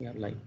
Yeah, live.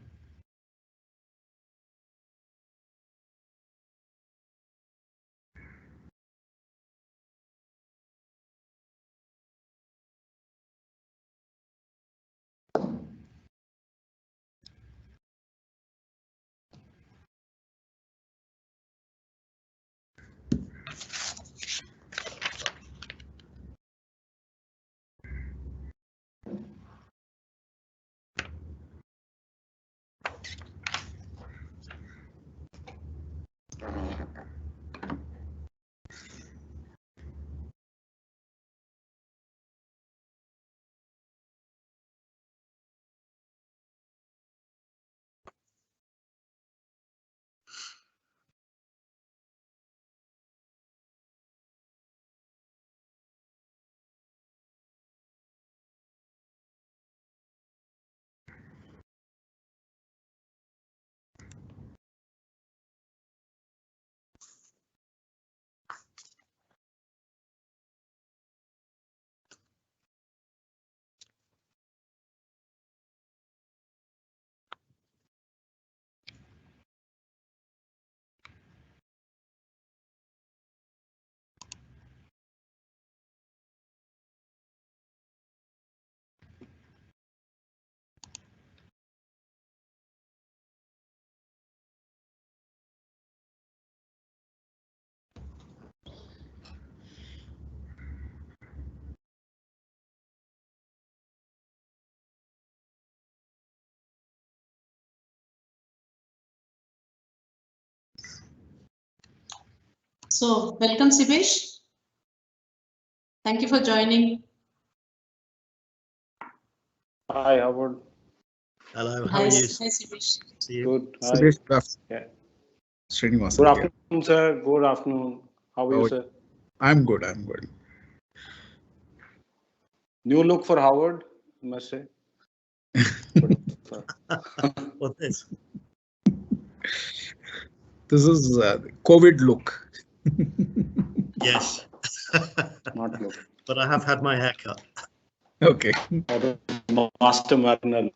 So, welcome, Sibesh. Thank you for joining. Hi, Howard. Hello, how are you? Hi, Sibesh. See you. Good. Hi. Suresh, good Yeah. Srinivasan Good here. afternoon, sir. Good afternoon. How are you, How- sir? I'm good. I'm good. New look for Howard, I must say. What's this? This is COVID look. Yes. Not look. But I have had my hair cut. Okay. Or the Master Mariner.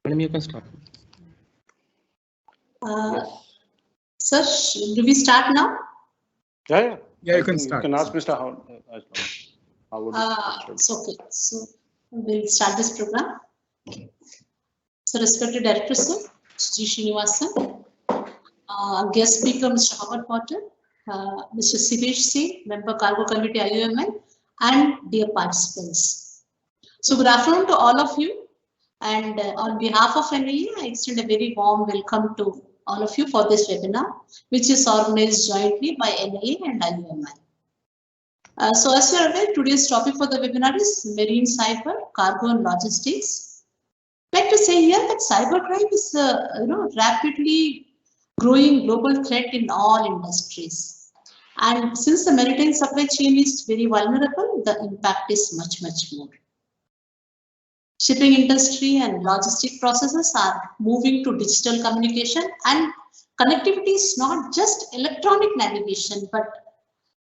Madam, you can start. Sir, do we start now? Yeah. Yeah, you I can think start. You can ask Mr. Howard. Howard is It's okay. So, we'll start this program. So, respected Director, sir, G. Srinivasan, guest speaker, Mr. Howard Potter, Mr. Sibesh Singh, Member Cargo Committee IUML, and dear participants. So, good afternoon to all of you. And on behalf of NIA, I extend a very warm welcome to all of you for this webinar, which is organized jointly by NIA and IUMI. So as you are aware, today's topic for the webinar is marine cyber, cargo and logistics. I'd like to say here that cybercrime is a rapidly growing global threat in all industries. And since the maritime supply chain is very vulnerable, the impact is much more. Shipping industry and logistic processes are moving to digital communication, and connectivity is not just electronic navigation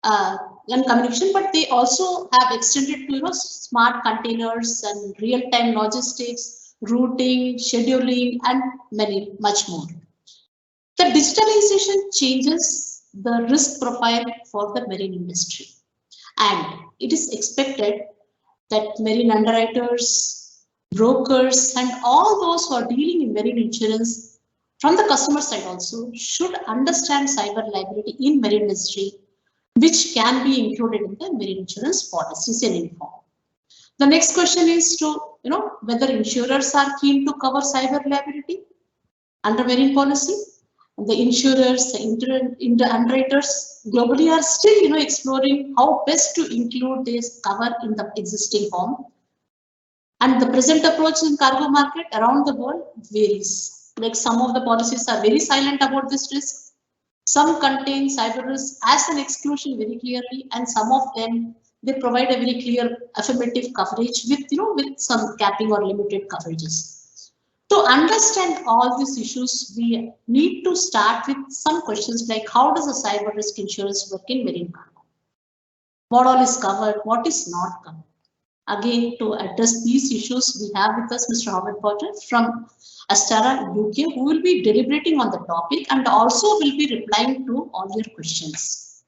and communication, but they also have extended to smart containers and real-time logistics, routing, scheduling, and much more. The digitalization changes the risk profile for the marine industry, and it is expected that marine underwriters, brokers, and all those who are dealing in marine insurance from the customer side also should understand cyber liability in marine industry, which can be included in the marine insurance policies and inform. The next question is to whether insurers are keen to cover cyber liability under marine policy. The insurers, the underwriters globally are still exploring how best to include this cover in the existing form. And the present approach in cargo market around the world varies. Like some of the policies are very silent about this risk. Some contain cyber risk as an exclusion very clearly, and some of them they provide a very clear affirmative coverage with some capping or limited coverages. To understand all these issues, we need to start with some questions like how does a cyber risk insurance work in marine cargo? What all is covered? What is not covered? Again, to address these issues, we have with us Mr. Howard Potter from Astara, UK, who will be deliberating on the topic and also will be replying to all your questions.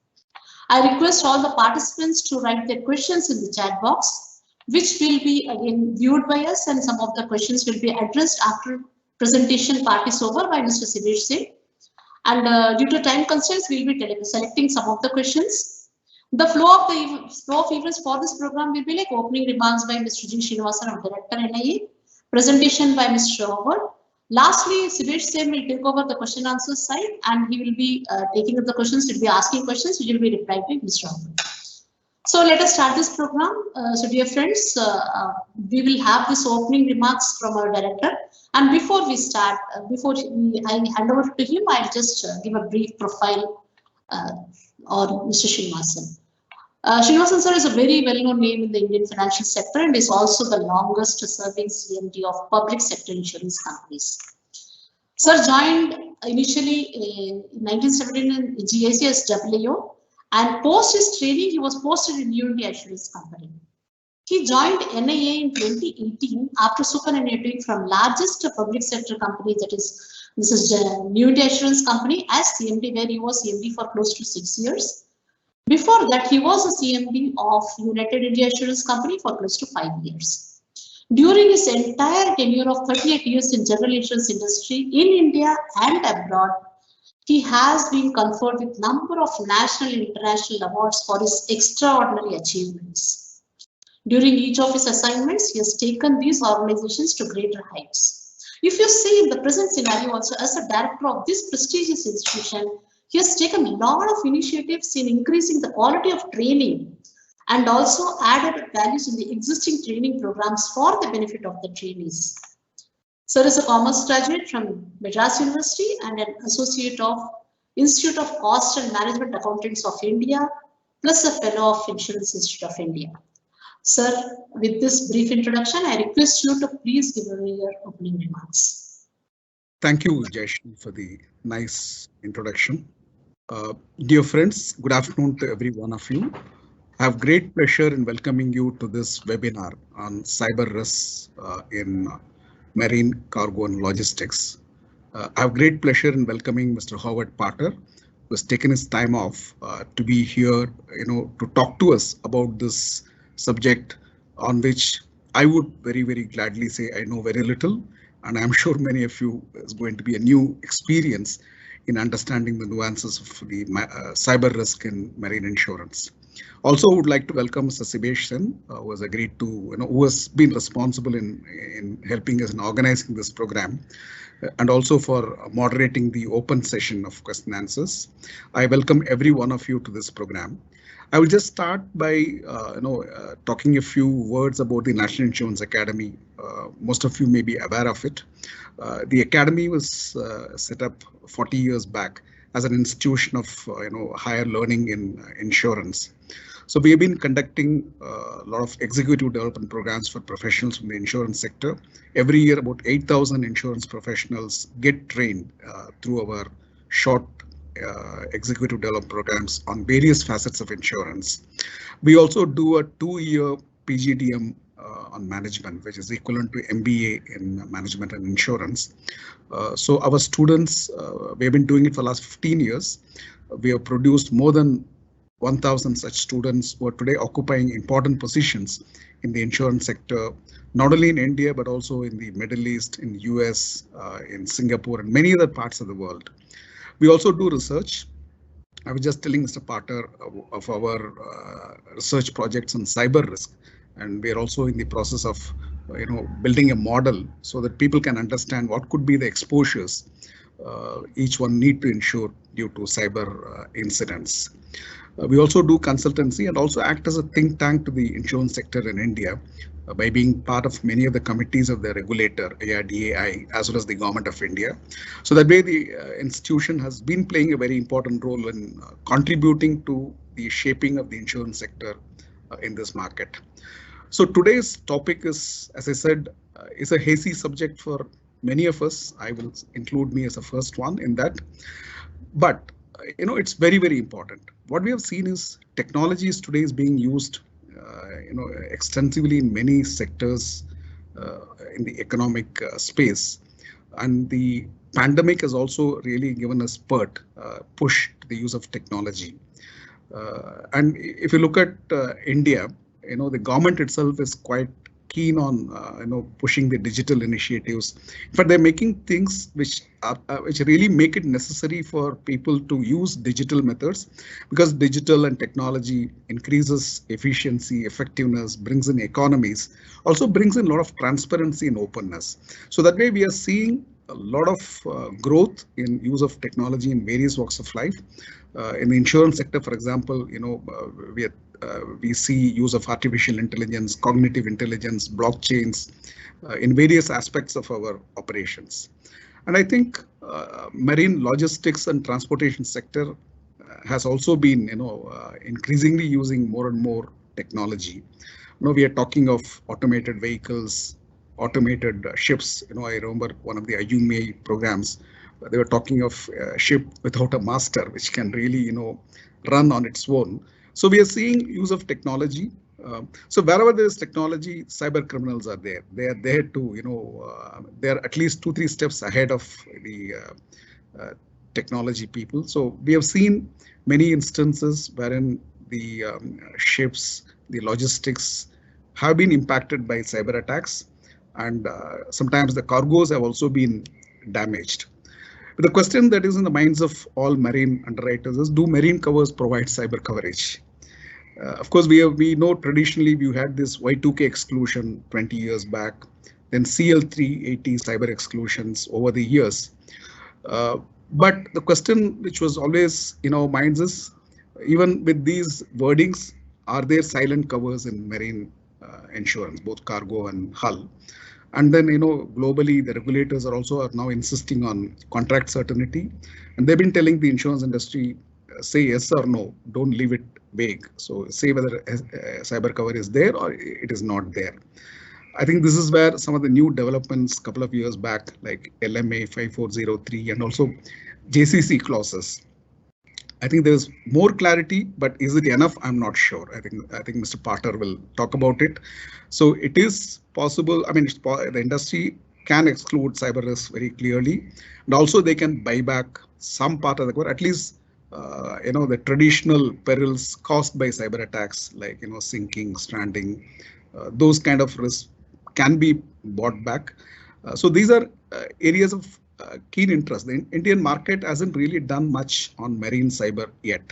I request all the participants to write their questions in the chat box, which will be again viewed by us, and some of the questions will be addressed after presentation part is over by Mr. Sivesh Sen. And due to time constraints, we will be selecting some of the questions. The flow of events for this program will be like opening remarks by Mr. G. Srinivasan, our Director NIA, presentation by Mr. Howard. Lastly, Sivesh Sen will take over the question answer side, and he will be taking up the questions, he will be asking questions, which will be replied by Mr. Howard. So let us start this program. So dear friends, we will have this opening remarks from our director. And before we start, I hand over to him, I'll just give a brief profile on Mr. Srinivasan. Srinivasan sir is a very well-known name in the Indian financial sector and is also the longest serving CMD of public sector insurance companies. Sir joined initially in 1979 in GIC as WAO, and post his training, he was posted in New India Assurance Company. He joined NIA in 2018 after superannuating from largest public sector company, that is, this is New India Assurance Company, as CMD, where he was CMD for close to 6 years. Before that, he was a CMD of United India Assurance Company for close to 5 years. During his entire tenure of 38 years in general insurance industry in India and abroad, he has been conferred with number of national and international awards for his extraordinary achievements. During each of his assignments, he has taken these organizations to greater heights. If you see in the present scenario also, as a director of this prestigious institution, he has taken a lot of initiatives in increasing the quality of training and also added values in the existing training programs for the benefit of the trainees. Sir is a commerce graduate from Madras University and an associate of Institute of Cost and Management Accountants of India, plus a fellow of Insurance Institute of India. Sir, with this brief introduction, I request you to please give away your opening remarks. Thank you, Jayshree, for the nice introduction. Dear friends, good afternoon to every one of you. I have great pleasure in welcoming you to this webinar on cyber risks in marine cargo and logistics. I have great pleasure in welcoming Mr. Howard Potter, who has taken his time off to be here, to talk to us about this subject on which I would very, very gladly say I know very little, and I'm sure many of you is going to be a new experience in understanding the nuances of the cyber risk in marine insurance. Also, I would like to welcome Mr. Sivesh Sen, who has agreed to, who has been responsible in helping us in organizing this program, and also for moderating the open session of question answers. I welcome every one of you to this program. I will just start by, talking a few words about the National Insurance Academy. Most of you may be aware of it. The Academy was set up 40 years back as an institution of higher learning in insurance. So we have been conducting a lot of executive development programs for professionals from the insurance sector. Every year, about 8,000 insurance professionals get trained through our short executive development programs on various facets of insurance. We also do a 2-year PGDM on management, which is equivalent to MBA in management and insurance. So our students, we have been doing it for the last 15 years. We have produced more than 1,000 such students who are today occupying important positions in the insurance sector, not only in India, but also in the Middle East, in US, in Singapore, and many other parts of the world. We also do research. I was just telling Mr. Potter of our research projects on cyber risk, and we are also in the process of building a model so that people can understand what could be the exposures each one need to insure due to cyber incidents. We also do consultancy and also act as a think tank to the insurance sector in India by being part of many of the committees of the regulator, AIRDAI, as well as the Government of India. So that way the institution has been playing a very important role in contributing to the shaping of the insurance sector in this market. So today's topic is, as I said, is a hazy subject for many of us. I will include me as the first one in that. But it's very, very important. What we have seen is technology is today is being used extensively in many sectors in the economic space, and the pandemic has also really given a spurt, push to the use of technology. And if you look at India, the government itself is quite keen on pushing the digital initiatives. In fact, they're making things which really make it necessary for people to use digital methods, because digital and technology increases efficiency, effectiveness, brings in economies, also brings in a lot of transparency and openness. So that way we are seeing a lot of growth in use of technology in various walks of life. In the insurance sector, for example, we see use of artificial intelligence, cognitive intelligence, blockchains in various aspects of our operations. And I think marine logistics and transportation sector has also been, increasingly using more and more technology. We are talking of automated vehicles, automated ships. I remember one of the Ayume programs. They were talking of a ship without a master, which can really, run on its own. So we are seeing use of technology. So wherever there is technology, cyber criminals are there. They are there to, they're at least 2-3 steps ahead of the technology people. So we have seen many instances wherein the ships, the logistics have been impacted by cyber attacks, and sometimes the cargoes have also been damaged. But the question that is in the minds of all marine underwriters is, do marine covers provide cyber coverage? Of course, we know traditionally we had this Y2K exclusion 20 years back, then CL380 cyber exclusions over the years. But the question which was always in our minds is, even with these wordings, are there silent covers in marine insurance, both cargo and hull? And then, globally, the regulators are now insisting on contract certainty. And they've been telling the insurance industry, say yes or no, don't leave it vague. So say whether cyber cover is there or it is not there. I think this is where some of the new developments a couple of years back, like LMA 5403 and also JCC clauses. I think there's more clarity, but is it enough? I'm not sure. I think Mr. Pater will talk about it. So it is possible. I mean, the industry can exclude cyber risk very clearly, and also they can buy back some part of the cover, at least the traditional perils caused by cyber attacks, like sinking, stranding, those kind of risks can be bought back. So these are areas of keen interest. The Indian market hasn't really done much on marine cyber yet.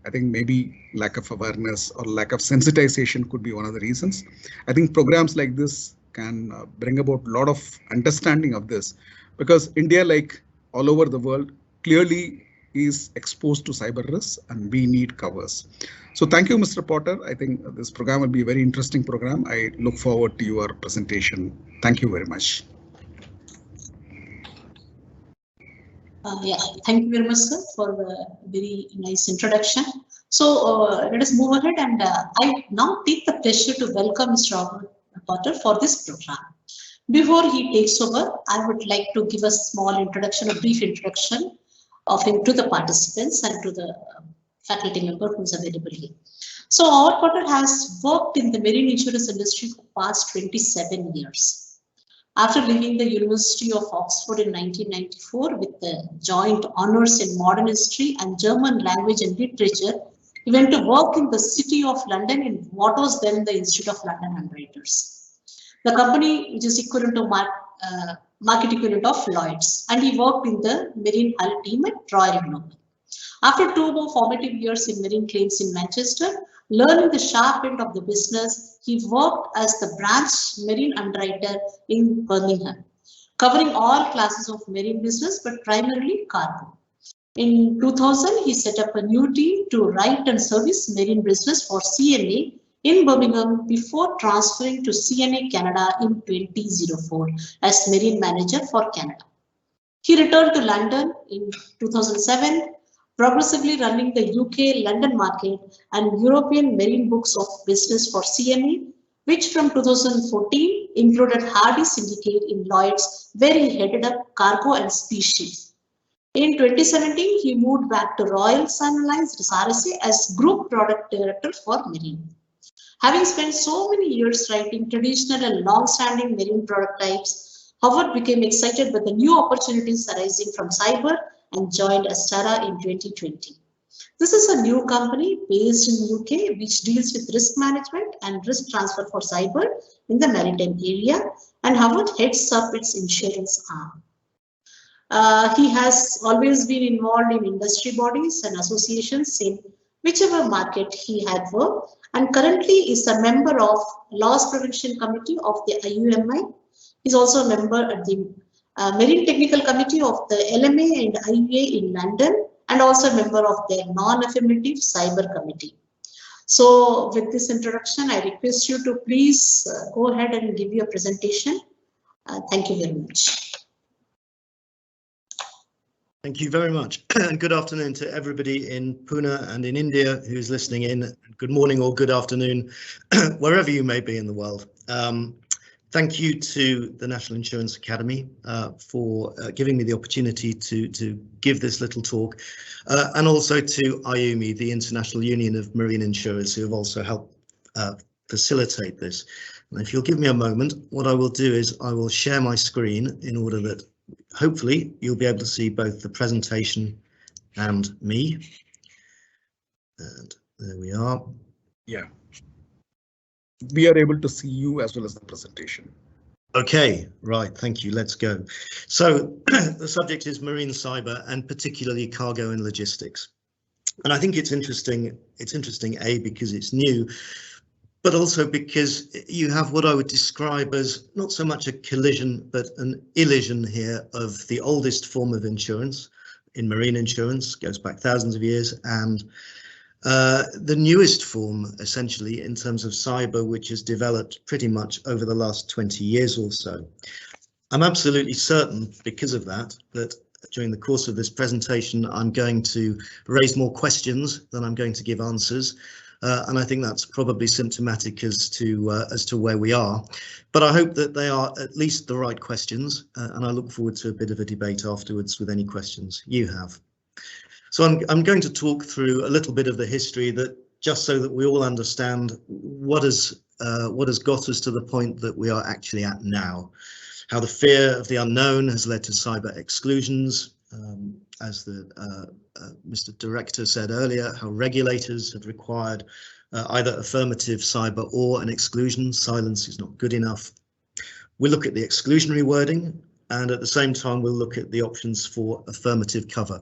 I think maybe lack of awareness or lack of sensitization could be one of the reasons. I think programs like this can bring about a lot of understanding of this, because India, like all over the world, clearly is exposed to cyber risks and we need covers. So thank you, Mr. Potter. I think this program will be a very interesting program. I look forward to your presentation. Thank you very much. Yeah, thank you very much, sir, for the very nice introduction. So let us move ahead, and I now take the pleasure to welcome Mr. Robert Potter for this program. Before he takes over, I would like to give a small introduction, a brief introduction of him to the participants and to the faculty member who is available here. So Robert Potter has worked in the marine insurance industry for past 27 years. After leaving the University of Oxford in 1994 with the joint honours in modern history and German language and literature, he went to work in the City of London in what was then the Institute of London Underwriters, the company which is equivalent to market equivalent of Lloyd's, and he worked in the marine hull team at Royal Global. After 2 more formative years in marine claims in Manchester, learning the sharp end of the business, he worked as the branch marine underwriter in Birmingham, covering all classes of marine business, but primarily cargo. In 2000, he set up a new team to write and service marine business for CNA in Birmingham before transferring to CNA Canada in 2004 as marine manager for Canada. He returned to London in 2007, progressively running the UK London market and European marine books of business for CNA, which from 2014 included Hardy Syndicate in Lloyd's, where he headed up cargo and species. In 2017, he moved back to Royal Sun Alliance RSA as Group Product Director for Marine. Having spent so many years writing traditional and long-standing marine product types, Howard became excited by the new opportunities arising from cyber and joined Astara in 2020. This is a new company based in UK which deals with risk management and risk transfer for cyber in the maritime area, and Howard heads up its insurance arm. He has always been involved in industry bodies and associations in whichever market he had worked, and currently is a member of Loss Prevention Committee of the IUMI. He's also a member at the Marine Technical Committee of the LMA and IUA in London, and also a member of their non-affirmative cyber committee. So with this introduction, I request you to please go ahead and give your presentation. Thank you very much. Thank you very much. And good afternoon to everybody in Pune and in India who's listening in. Good morning or good afternoon, wherever you may be in the world. Thank you to the National Insurance Academy for giving me the opportunity to give this little talk, and also to IUMI, the International Union of Marine Insurers, who have also helped facilitate this. And if you'll give me a moment, what I will do is I will share my screen in order that hopefully you'll be able to see both the presentation and me. And there we are. Yeah. We are able to see you as well as the presentation. Okay, right, thank you. Let's go. So the subject is marine cyber, and particularly cargo and logistics. And I think it's interesting. It's interesting, A, because it's new, but also because you have what I would describe as not so much a collision, but an illusion here of the oldest form of insurance in marine insurance, goes back thousands of years, and the newest form, essentially, in terms of cyber, which has developed pretty much over the last 20 years or so. I'm absolutely certain, because of that, that during the course of this presentation, I'm going to raise more questions than I'm going to give answers. And I think that's probably symptomatic as to where we are. But I hope that they are at least the right questions, and I look forward to a bit of a debate afterwards with any questions you have. So I'm going to talk through a little bit of the history, that just so that we all understand what has got us to the point that we are actually at now. How the fear of the unknown has led to cyber exclusions, as the Mr. Director said earlier, how regulators have required either affirmative cyber or an exclusion. Silence is not good enough. We'll look at the exclusionary wording, and at the same time we'll look at the options for affirmative cover.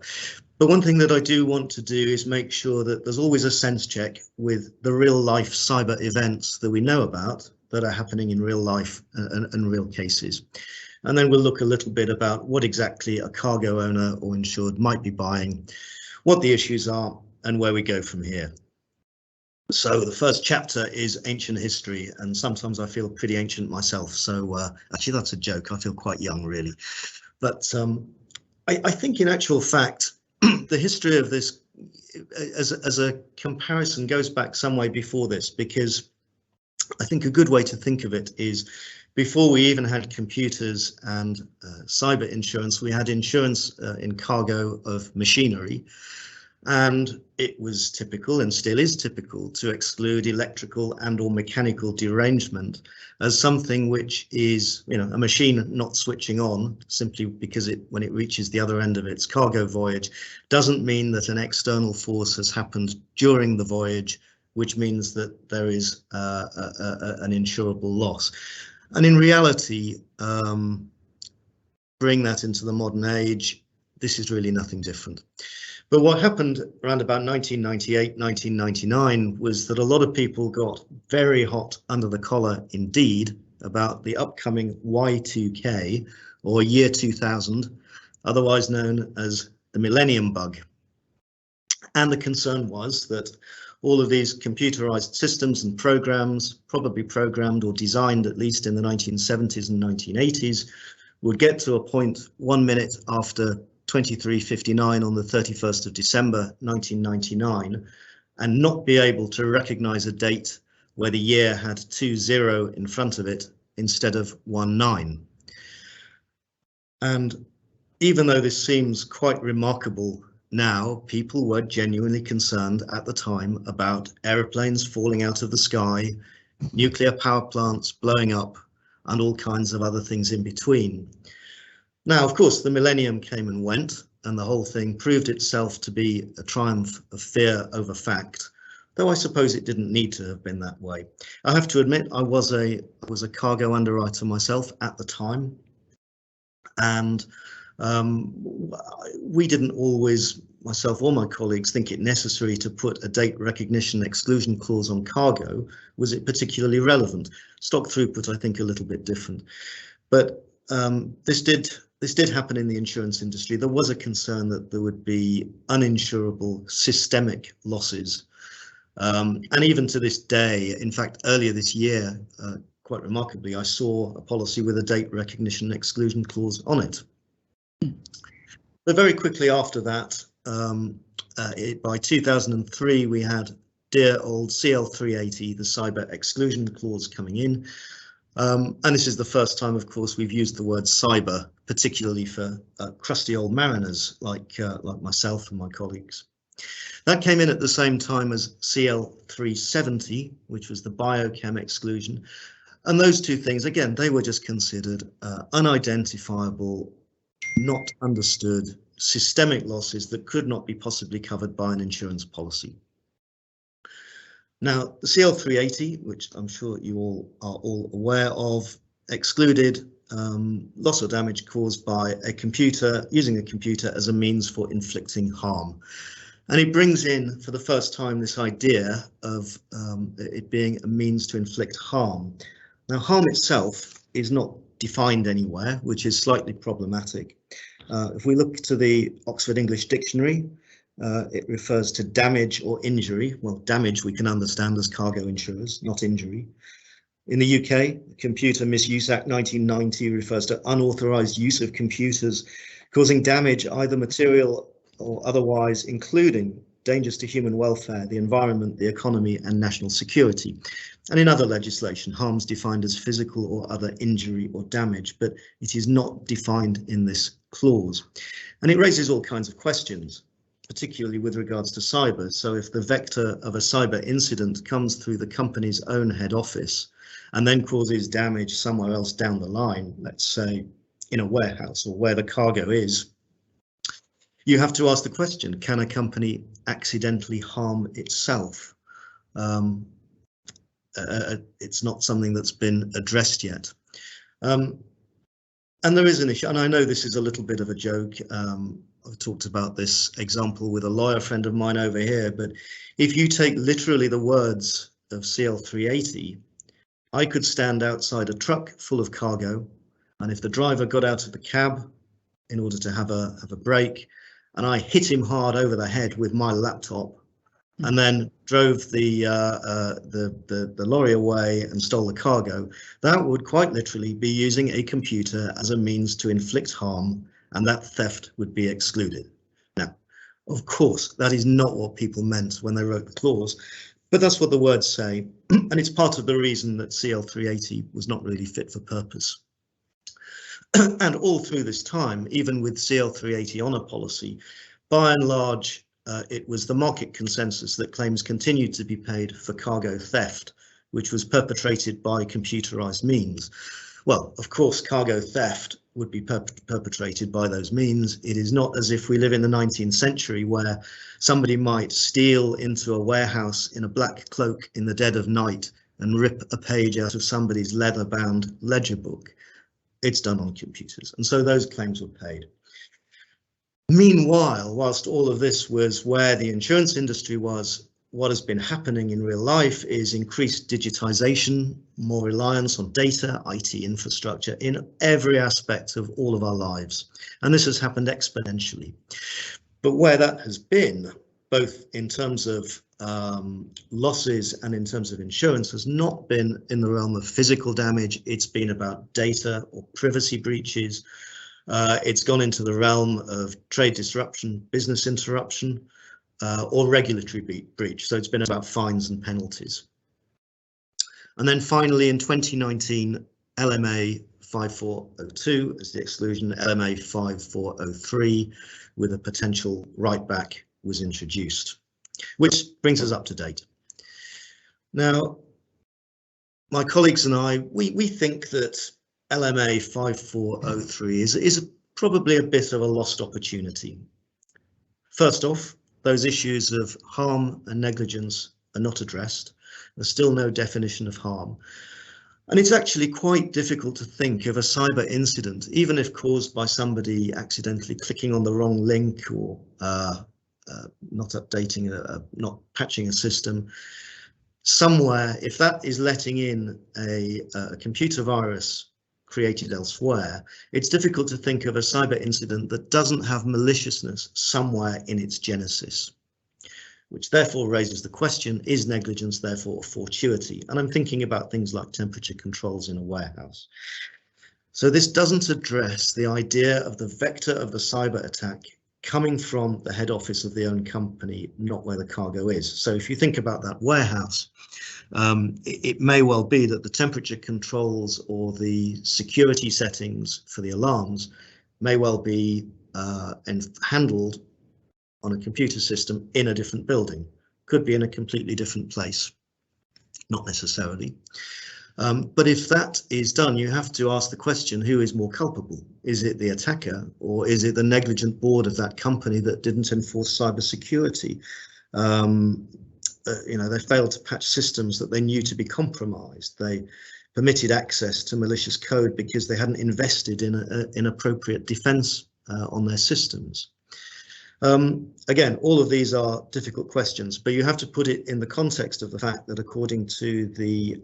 But one thing that I do want to do is make sure that there's always a sense check with the real life cyber events that we know about that are happening in real life and real cases. And then we'll look a little bit about what exactly a cargo owner or insured might be buying, what the issues are, and where we go from here. So the first chapter is ancient history, and sometimes I feel pretty ancient myself. So actually that's a joke. I feel quite young, really. But I think in actual fact, the history of this as a comparison goes back some way before this, because I think a good way to think of it is before we even had computers and cyber insurance, we had insurance in cargo of machinery. And it was typical, and still is typical, to exclude electrical and or mechanical derangement as something which is, you know, a machine not switching on simply because when it reaches the other end of its cargo voyage doesn't mean that an external force has happened during the voyage, which means that there is an insurable loss. And in reality, bring that into the modern age, this is really nothing different. But what happened around about 1998, 1999 was that a lot of people got very hot under the collar indeed about the upcoming Y2K, or year 2000, otherwise known as the Millennium Bug. And the concern was that all of these computerized systems and programs, probably programmed or designed at least in the 1970s and 1980s, would get to a point 1 minute after 23:59 on the 31st of December 1999 and not be able to recognize a date where the year had 20 in front of it instead of 19. And even though this seems quite remarkable now people were genuinely concerned at the time about aeroplanes falling out of the sky, nuclear power plants blowing up, and all kinds of other things in between. Now, of course, the millennium came and went, and the whole thing proved itself to be a triumph of fear over fact, though I suppose it didn't need to have been that way. I have to admit, I was a cargo underwriter myself at the time, and we didn't always, myself or my colleagues, think it necessary to put a date recognition exclusion clause on cargo. Was it particularly relevant? Stock throughput, I think, a little bit different. But this did happen in the insurance industry. There was a concern that there would be uninsurable systemic losses. And even to this day, in fact, earlier this year, quite remarkably, I saw a policy with a date recognition exclusion clause on it. But very quickly after that, by 2003, we had dear old CL380, the cyber exclusion clause, coming in. And this is the first time, of course, we've used the word cyber, particularly for crusty old mariners like myself and my colleagues. That came in at the same time as CL370, which was the biochem exclusion. And those two things, again, they were just considered unidentifiable, not understood, systemic losses that could not be possibly covered by an insurance policy. Now, the CL380, which I'm sure you all are all aware of, excluded loss or damage caused by a computer, using a computer as a means for inflicting harm. And it brings in, for the first time, this idea of it being a means to inflict harm. Now, harm itself is not defined anywhere, which is slightly problematic. If we look to the Oxford English Dictionary, it refers to damage or injury. Well, damage we can understand as cargo insurers, not injury. In the UK, Computer Misuse Act 1990 refers to unauthorised use of computers causing damage, either material or otherwise, including dangers to human welfare, the environment, the economy and national security. And in other legislation, harm's defined as physical or other injury or damage, but it is not defined in this clause. And it raises all kinds of questions, particularly with regards to cyber. So if the vector of a cyber incident comes through the company's own head office and then causes damage somewhere else down the line, let's say in a warehouse or where the cargo is, you have to ask the question, can a company accidentally harm itself? It's not something that's been addressed yet. And there is an issue, and I know this is a little bit of a joke. I've talked about this example with a lawyer friend of mine over here, but if you take literally the words of CL380, I could stand outside a truck full of cargo, and if the driver got out of the cab in order to have a break, and I hit him hard over the head with my laptop, and then drove the lorry away and stole the cargo, that would quite literally be using a computer as a means to inflict harm, and that theft would be excluded. Now, of course, that is not what people meant when they wrote the clause, but that's what the words say, and it's part of the reason that CL380 was not really fit for purpose. And all through this time, even with CL380 on a policy, by and large, it was the market consensus that claims continued to be paid for cargo theft, which was perpetrated by computerized means. Well, of course, cargo theft would be perpetrated by those means. It is not as if we live in the 19th century where somebody might steal into a warehouse in a black cloak in the dead of night and rip a page out of somebody's leather-bound ledger book. It's done on computers, and so those claims were paid. Meanwhile, whilst all of this was where the insurance industry was, what has been happening in real life is increased digitization, more reliance on data, IT infrastructure in every aspect of all of our lives. And this has happened exponentially. But where that has been, both in terms of losses and in terms of insurance, has not been in the realm of physical damage. It's been about data or privacy breaches. It's gone into the realm of trade disruption, business interruption, or regulatory breach. So it's been about fines and penalties. And then finally, in 2019, LMA 5402 as the exclusion, LMA 5403 with a potential write back was introduced, which brings us up to date. Now, my colleagues and I, we think that LMA 5403 is probably a bit of a lost opportunity. First off, those issues of harm and negligence are not addressed. There's still no definition of harm. And it's actually quite difficult to think of a cyber incident, even if caused by somebody accidentally clicking on the wrong link or not updating, not patching a system. Somewhere, if that is letting in a computer virus created elsewhere, it's difficult to think of a cyber incident that doesn't have maliciousness somewhere in its genesis, which therefore raises the question, is negligence therefore a fortuity? And I'm thinking about things like temperature controls in a warehouse. So this doesn't address the idea of the vector of the cyber attack coming from the head office of the own company, not where the cargo is. So if you think about that warehouse, it may well be that the temperature controls or the security settings for the alarms may well be handled on a computer system in a different building, could be in a completely different place, not necessarily. But if that is done, you have to ask the question, who is more culpable? Is it the attacker or is it the negligent board of that company that didn't enforce cybersecurity? You know, they failed to patch systems that they knew to be compromised. They permitted access to malicious code because they hadn't invested in appropriate defense on their systems. Again, all of these are difficult questions, but you have to put it in the context of the fact that according to the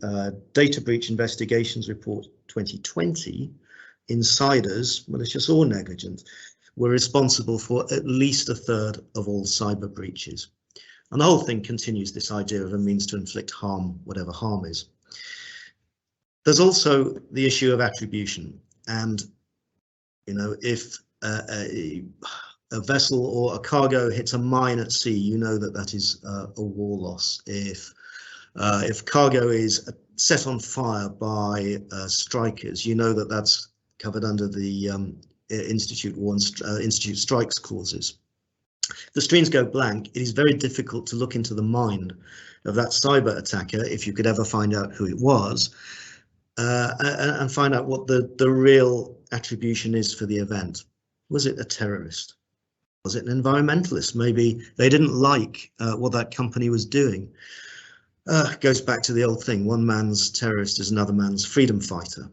Data Breach Investigations Report 2020, insiders, malicious or negligent, were responsible for at least a third of all cyber breaches. And the whole thing continues this idea of a means to inflict harm, whatever harm is. There's also the issue of attribution. And, you know, if a vessel or a cargo hits a mine at sea, you know that that is a war loss. If cargo is set on fire by strikers, you know that that's covered under the Institute strikes clauses. The streams go blank. It is very difficult to look into the mind of that cyber attacker, if you could ever find out who it was, and find out what the real attribution is for the event. Was it a terrorist? Was it an environmentalist? Maybe they didn't like what that company was doing. Goes back to the old thing, one man's terrorist is another man's freedom fighter.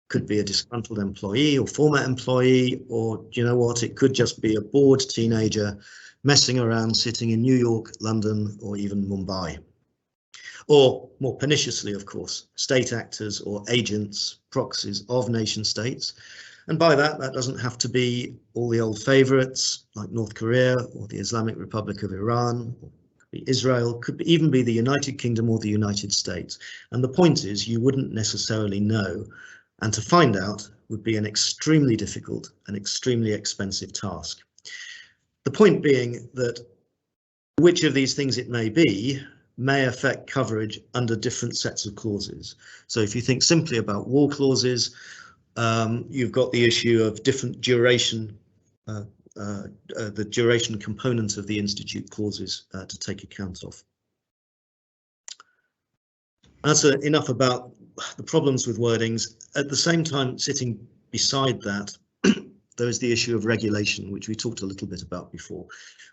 Could be a disgruntled employee or former employee, or you know what, it could just be a bored teenager messing around sitting in New York, London, or even Mumbai. Or more perniciously, of course, state actors or agents, proxies of nation states. And by that doesn't have to be all the old favorites like North Korea or the Islamic Republic of Iran, or could be Israel, could even be the United Kingdom or the United States. And the point is, you wouldn't necessarily know. And to find out would be an extremely difficult and extremely expensive task. The point being that which of these things it may be may affect coverage under different sets of clauses. So if you think simply about war clauses, you've got the issue of different duration, the duration component of the institute clauses to take account of. That's enough about the problems with wordings. At the same time, sitting beside that, there is the issue of regulation, which we talked a little bit about before,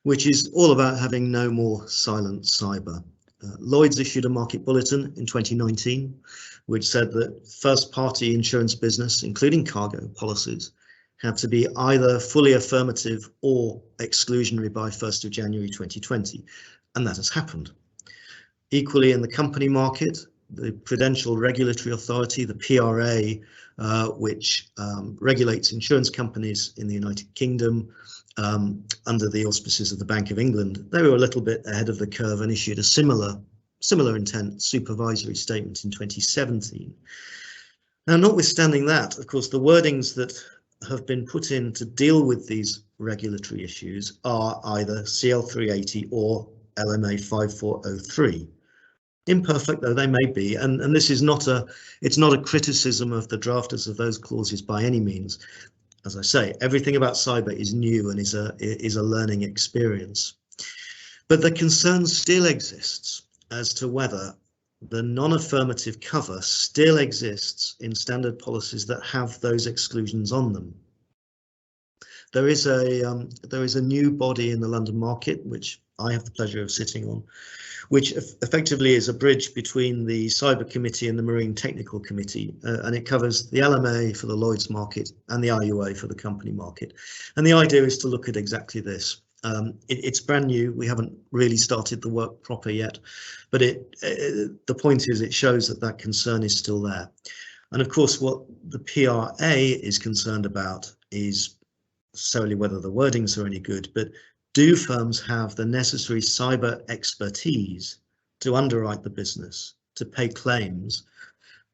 which is all about having no more silent cyber. Lloyd's issued a market bulletin in 2019, which said that first-party insurance business, including cargo policies, had to be either fully affirmative or exclusionary by 1st of January 2020, and that has happened. Equally, in the company market, the Prudential Regulatory Authority, the PRA, which regulates insurance companies in the United Kingdom under the auspices of the Bank of England, they were a little bit ahead of the curve and issued a similar intent supervisory statement in 2017. Now, notwithstanding that, of course, the wordings that have been put in to deal with these regulatory issues are either CL380 or LMA 5403. Imperfect though they may be, and this is not it's not a criticism of the drafters of those clauses by any means. As I say, everything about cyber is new and is a learning experience. But the concern still exists as to whether the non-affirmative cover still exists in standard policies that have those exclusions on them. There is a new body in the London Market, which I have the pleasure of sitting on, which effectively is a bridge between the Cyber Committee and the Marine Technical Committee, and it covers the LMA for the Lloyd's market and the IUA for the company market. And the idea is to look at exactly this. It's brand new. We haven't really started the work proper yet, but the point is it shows that concern is still there. And of course, what the PRA is concerned about is necessarily whether the wordings are any good, but do firms have the necessary cyber expertise to underwrite the business, to pay claims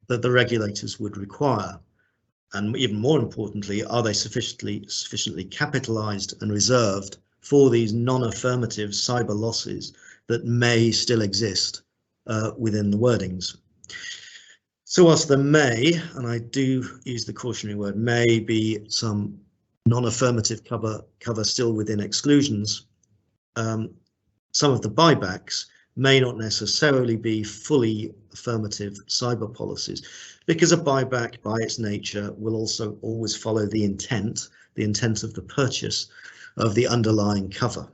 that the regulators would require? And even more importantly, are they sufficiently capitalized and reserved for these non-affirmative cyber losses that may still exist within the wordings? So whilst there may, and I do use the cautionary word, may be some non-affirmative cover still within exclusions, some of the buybacks may not necessarily be fully affirmative cyber policies, because a buyback by its nature will also always follow the intent of the purchase of the underlying cover.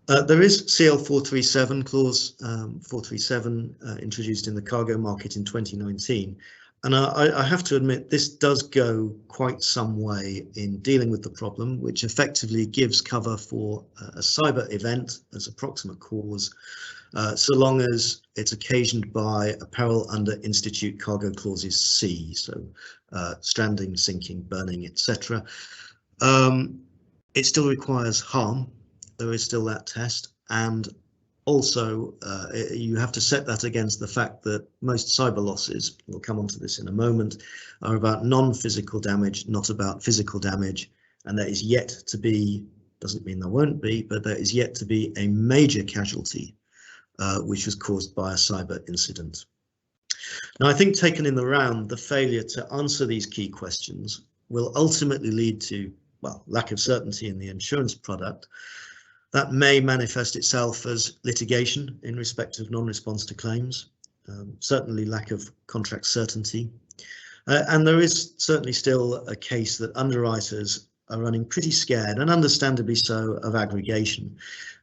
There is CL 437 clause 437 introduced in the cargo market in 2019. And I have to admit, this does go quite some way in dealing with the problem, which effectively gives cover for a cyber event as a proximate cause, so long as it's occasioned by a peril under Institute Cargo Clauses C, so stranding, sinking, burning, etc. It still requires harm. There is still that test, and also, you have to set that against the fact that most cyber losses, we'll come on to this in a moment, are about non-physical damage, not about physical damage. And there is yet to be, doesn't mean there won't be, but there is yet to be a major casualty which was caused by a cyber incident. Now, I think taken in the round, the failure to answer these key questions will ultimately lead to, well, lack of certainty in the insurance product. That may manifest itself as litigation in respect of non-response to claims, certainly lack of contract certainty. And there is certainly still a case that underwriters are running pretty scared, and understandably so, of aggregation.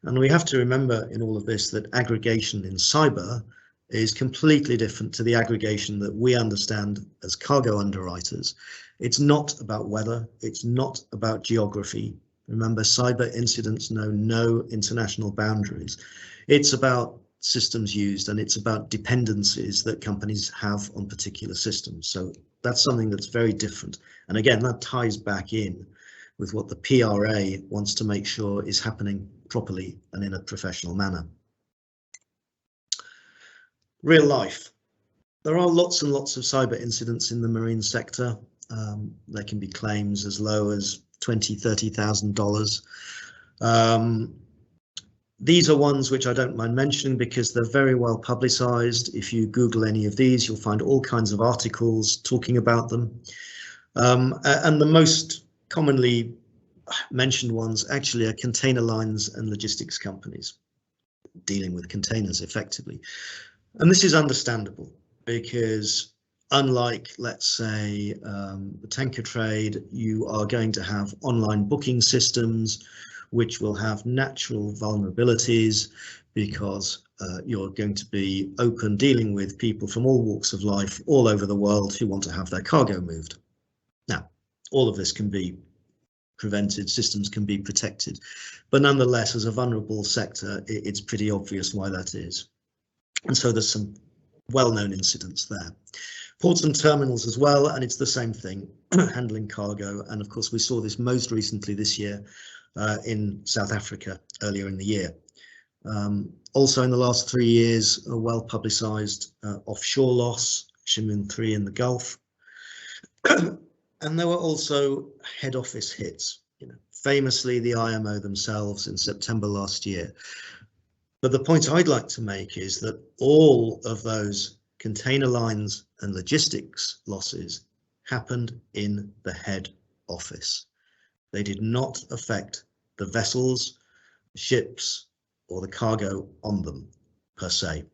And we have to remember in all of this that aggregation in cyber is completely different to the aggregation that we understand as cargo underwriters. It's not about weather, it's not about geography. Remember, cyber incidents know no international boundaries. It's about systems used, and it's about dependencies that companies have on particular systems. So that's something that's very different. And again, that ties back in with what the PRA wants to make sure is happening properly and in a professional manner. Real life. There are lots and lots of cyber incidents in the marine sector. There can be claims as low as $20,000, $30,000. These are ones which I don't mind mentioning because they're very well publicized. If you Google any of these, you'll find all kinds of articles talking about them. And the most commonly mentioned ones actually are container lines and logistics companies dealing with containers effectively. And this is understandable because unlike, let's say, the tanker trade, you are going to have online booking systems which will have natural vulnerabilities because you're going to be open dealing with people from all walks of life all over the world who want to have their cargo moved. Now, all of this can be prevented, systems can be protected, but nonetheless, as a vulnerable sector, it's pretty obvious why that is. And so there's some well-known incidents there. Ports and terminals as well, and it's the same thing, handling cargo. And of course, we saw this most recently this year in South Africa earlier in the year. Also in the last 3 years, a well-publicized offshore loss, Shimun 3 in the Gulf. And there were also head office hits, famously the IMO themselves in September last year. But the point I'd like to make is that all of those container lines and logistics losses happened in the head office. They did not affect the vessels, ships, or the cargo on them per se.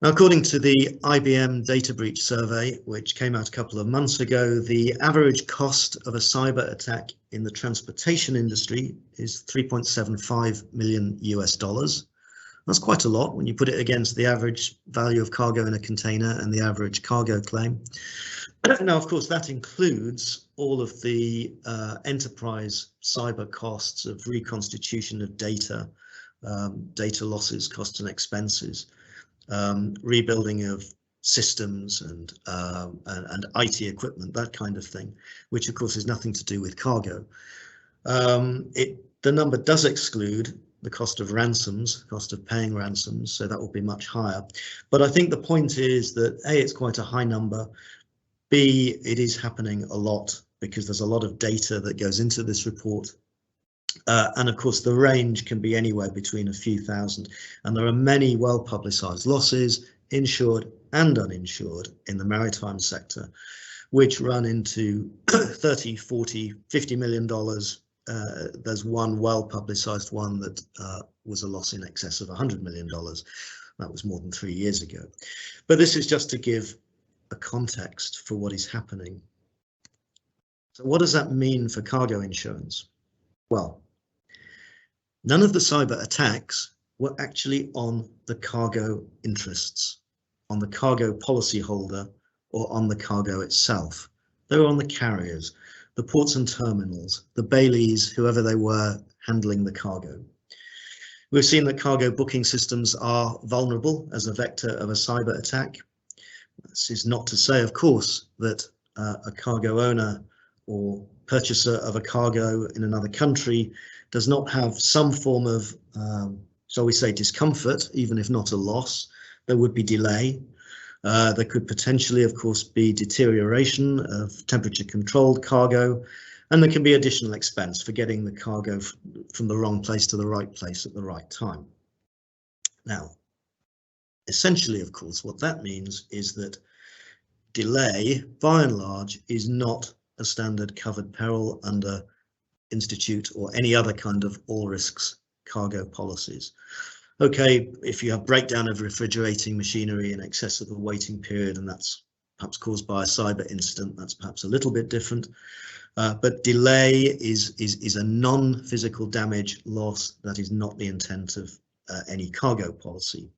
Now, according to the IBM data breach survey, which came out a couple of months ago, the average cost of a cyber attack in the transportation industry is $3.75 million US. That's quite a lot when you put it against the average value of cargo in a container and the average cargo claim. Now, of course, that includes all of the enterprise cyber costs of reconstitution of data, data losses, costs and expenses, rebuilding of systems and IT equipment, that kind of thing, which of course is nothing to do with cargo. The number does exclude the cost of ransoms, cost of paying ransoms, so that will be much higher. But I think the point is that A, it's quite a high number. B, it is happening a lot because there's a lot of data that goes into this report. And of course, the range can be anywhere between a few thousand. And there are many well-publicized losses, insured and uninsured, in the maritime sector, which run into 30, 40, $50 million. There's one well-publicized one that was a loss in excess of $100 million. That was more than 3 years ago. But this is just to give a context for what is happening. So what does that mean for cargo insurance? Well, none of the cyber attacks were actually on the cargo interests, on the cargo policyholder, or on the cargo itself. They were on the carriers, the ports and terminals, the Baileys, whoever they were handling the cargo. We've seen that cargo booking systems are vulnerable as a vector of a cyber attack. This is not to say, of course, that a cargo owner or purchaser of a cargo in another country does not have some form of, shall we say, discomfort, even if not a loss. There would be delay. There could potentially, of course, be deterioration of temperature-controlled cargo, and there can be additional expense for getting the cargo from the wrong place to the right place at the right time. Now, essentially, of course, what that means is that delay, by and large, is not a standard covered peril under Institute or any other kind of all risks cargo policies. Okay, if you have breakdown of refrigerating machinery in excess of the waiting period, and that's perhaps caused by a cyber incident, that's perhaps a little bit different. But delay is a non-physical damage loss that is not the intent of any cargo policy.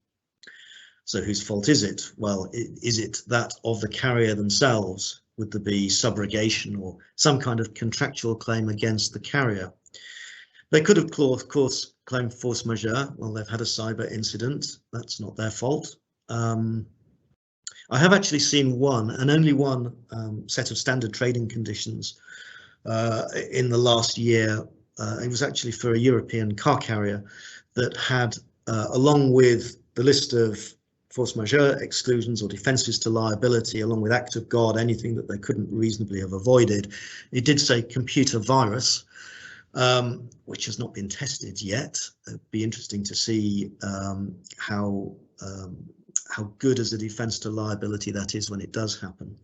So whose fault is it? Well, is it that of the carrier themselves? Would there be subrogation or some kind of contractual claim against the carrier? They could, of course, claim force majeure. Well, they've had a cyber incident. That's not their fault. I have actually seen one and only one set of standard trading conditions in the last year. It was actually for a European car carrier that had, along with the list of force majeure exclusions or defences to liability, along with act of God, anything that they couldn't reasonably have avoided, it did say computer virus, which has not been tested yet. It'd be interesting to see how good as a defence to liability that is when it does happen.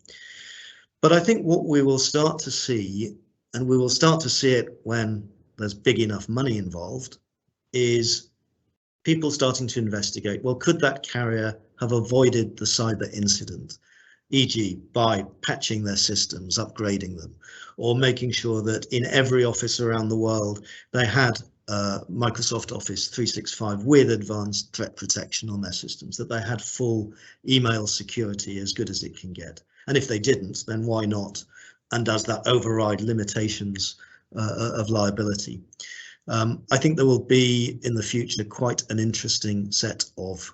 But I think what we will start to see, and we will start to see it when there's big enough money involved, is people starting to investigate, well, could that carrier have avoided the cyber incident, e.g. by patching their systems, upgrading them, or making sure that in every office around the world they had Microsoft Office 365 with advanced threat protection on their systems, that they had full email security as good as it can get. And if they didn't, then why not? And does that override limitations of liability? I think there will be in the future quite an interesting set of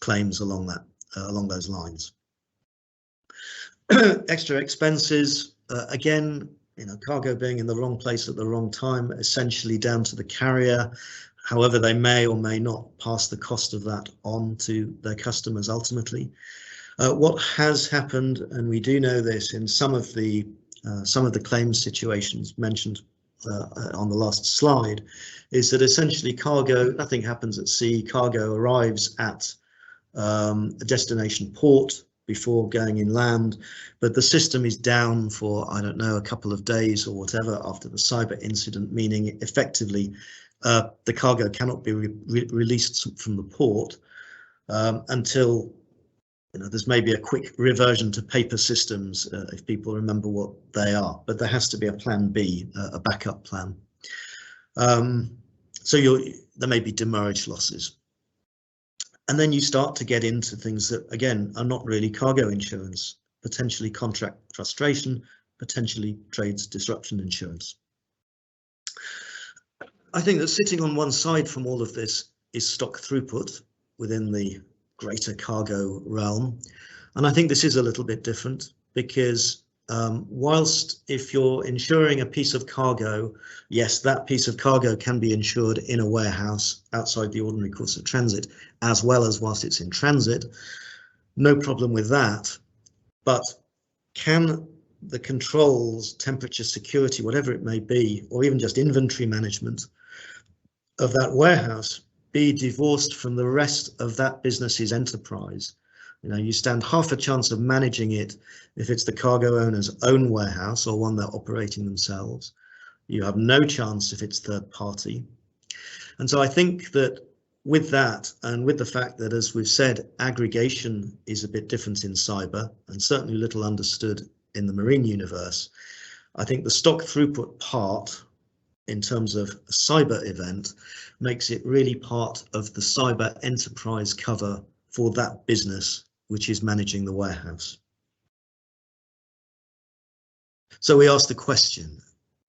claims along those lines. Extra expenses, again, cargo being in the wrong place at the wrong time, essentially down to the carrier. However, they may or may not pass the cost of that on to their customers ultimately. What has happened, and we do know this in some of the claims situations mentioned on the last slide, is that essentially cargo, nothing happens at sea, cargo arrives at a destination port before going inland, but the system is down for, I don't know, a couple of days or whatever after the cyber incident, meaning effectively the cargo cannot be released from the port until there's maybe a quick reversion to paper systems, if people remember what they are, but there has to be a plan B, a backup plan. So there may be demurrage losses. And then you start to get into things that, again, are not really cargo insurance, potentially contract frustration, potentially trades disruption insurance. I think that sitting on one side from all of this is stock throughput within the greater cargo realm. And I think this is a little bit different because whilst if you're insuring a piece of cargo, yes, that piece of cargo can be insured in a warehouse outside the ordinary course of transit, as well as whilst it's in transit, no problem with that. But can the controls, temperature, security, whatever it may be, or even just inventory management of that warehouse be divorced from the rest of that business's enterprise? You stand half a chance of managing it if it's the cargo owner's own warehouse or one they're operating themselves. You have no chance if it's third party. And so I think that with that, and with the fact that, as we've said, aggregation is a bit different in cyber and certainly little understood in the marine universe, I think the stock throughput part in terms of a cyber event makes it really part of the cyber enterprise cover for that business which is managing the warehouse. So we ask the question,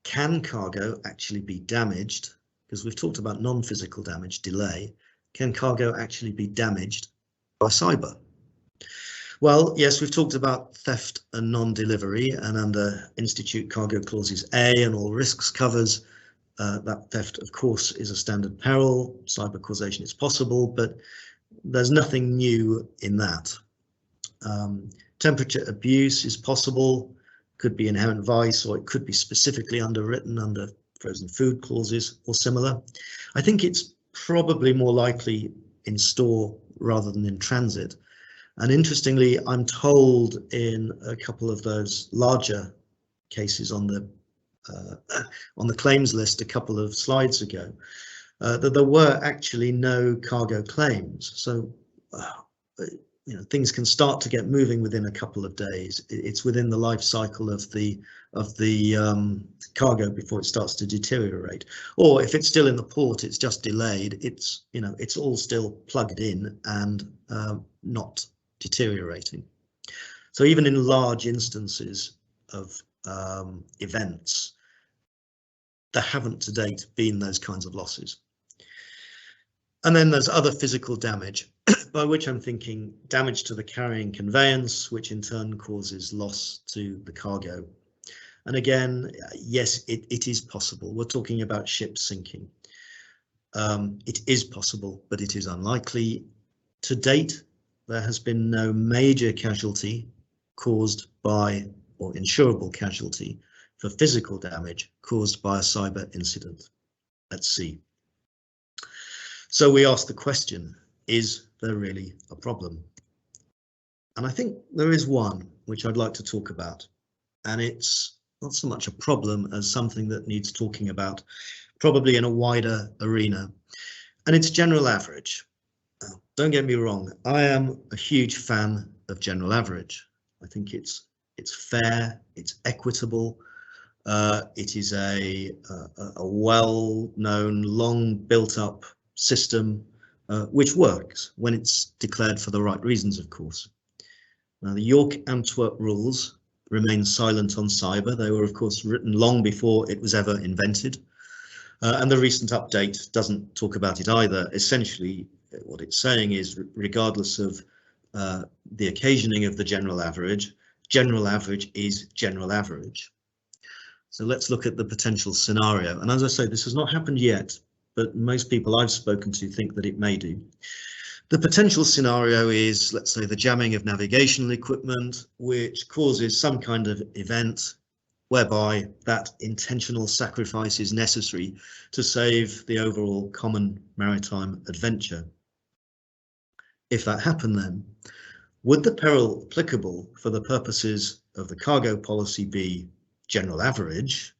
can cargo actually be damaged? Because we've talked about non-physical damage, delay. Can cargo actually be damaged by cyber? Well, yes, we've talked about theft and non-delivery, and under Institute Cargo Clauses A and all risks covers, that theft, of course, is a standard peril. Cyber causation is possible, but there's nothing new in that. Temperature abuse is possible, could be inherent vice, or it could be specifically underwritten under frozen food clauses or similar. I think it's probably more likely in store rather than in transit. And interestingly, I'm told in a couple of those larger cases on the claims list a couple of slides ago, that there were actually no cargo claims. So things can start to get moving within a couple of days. It's within the life cycle of the cargo before it starts to deteriorate. Or if it's still in the port, it's just delayed. It's all still plugged in and not deteriorating. So even in large instances of events, there haven't to date been those kinds of losses. And then there's other physical damage, by which I'm thinking damage to the carrying conveyance, which in turn causes loss to the cargo. And again, yes, it is possible. We're talking about ships sinking. It is possible, but it is unlikely. To date, there has been no major casualty caused by, or insurable casualty for physical damage caused by a cyber incident at sea. So we ask the question, is there really a problem? And I think there is one which I'd like to talk about, and it's not so much a problem as something that needs talking about, probably in a wider arena, and it's general average. Now, don't get me wrong, I am a huge fan of general average. I think it's fair, it's equitable, it is a well-known, long built-up system which works when it's declared for the right reasons, of course. Now, the York-Antwerp rules remain silent on cyber. They were, of course, written long before it was ever invented. And the recent update doesn't talk about it either. Essentially, what it's saying is, regardless of the occasioning of the general average is general average. So let's look at the potential scenario. And as I say, this has not happened yet, but most people I've spoken to think that it may do. The potential scenario is, let's say, the jamming of navigational equipment, which causes some kind of event. whereby that intentional sacrifice is necessary to save the overall common maritime adventure. If that happened, then would the peril applicable for the purposes of the cargo policy be general average,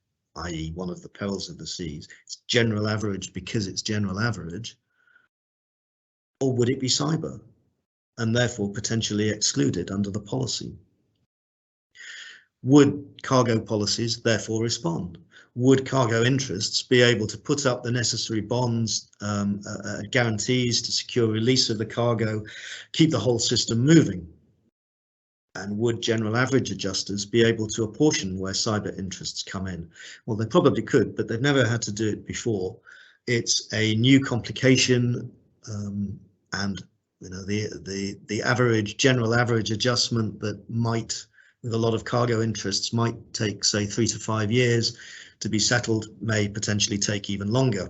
i.e. one of the perils of the seas? It's general average because it's general average. Or would it be cyber and therefore potentially excluded under the policy? Would cargo policies therefore respond? Would cargo interests be able to put up the necessary bonds, guarantees to secure release of the cargo, keep the whole system moving? And would general average adjusters be able to apportion where cyber interests come in? Well, they probably could, but they've never had to do it before. It's a new complication, and you know, the average general average adjustment that might, with a lot of cargo interests, might take, say, 3 to 5 years to be settled, may potentially take even longer.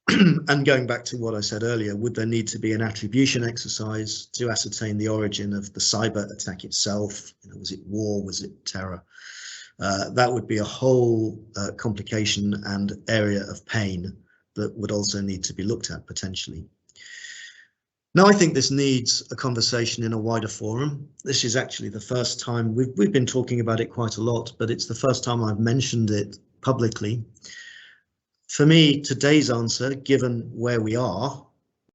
And going back to what I said earlier, would there need to be an attribution exercise to ascertain the origin of the cyber attack itself? You know, was it war? Was it terror? That would be a whole complication and area of pain that would also need to be looked at potentially. Now, I think this needs a conversation in a wider forum. This is actually the first time we've been talking about it quite a lot, but it's the first time I've mentioned it publicly. For me, today's answer, given where we are,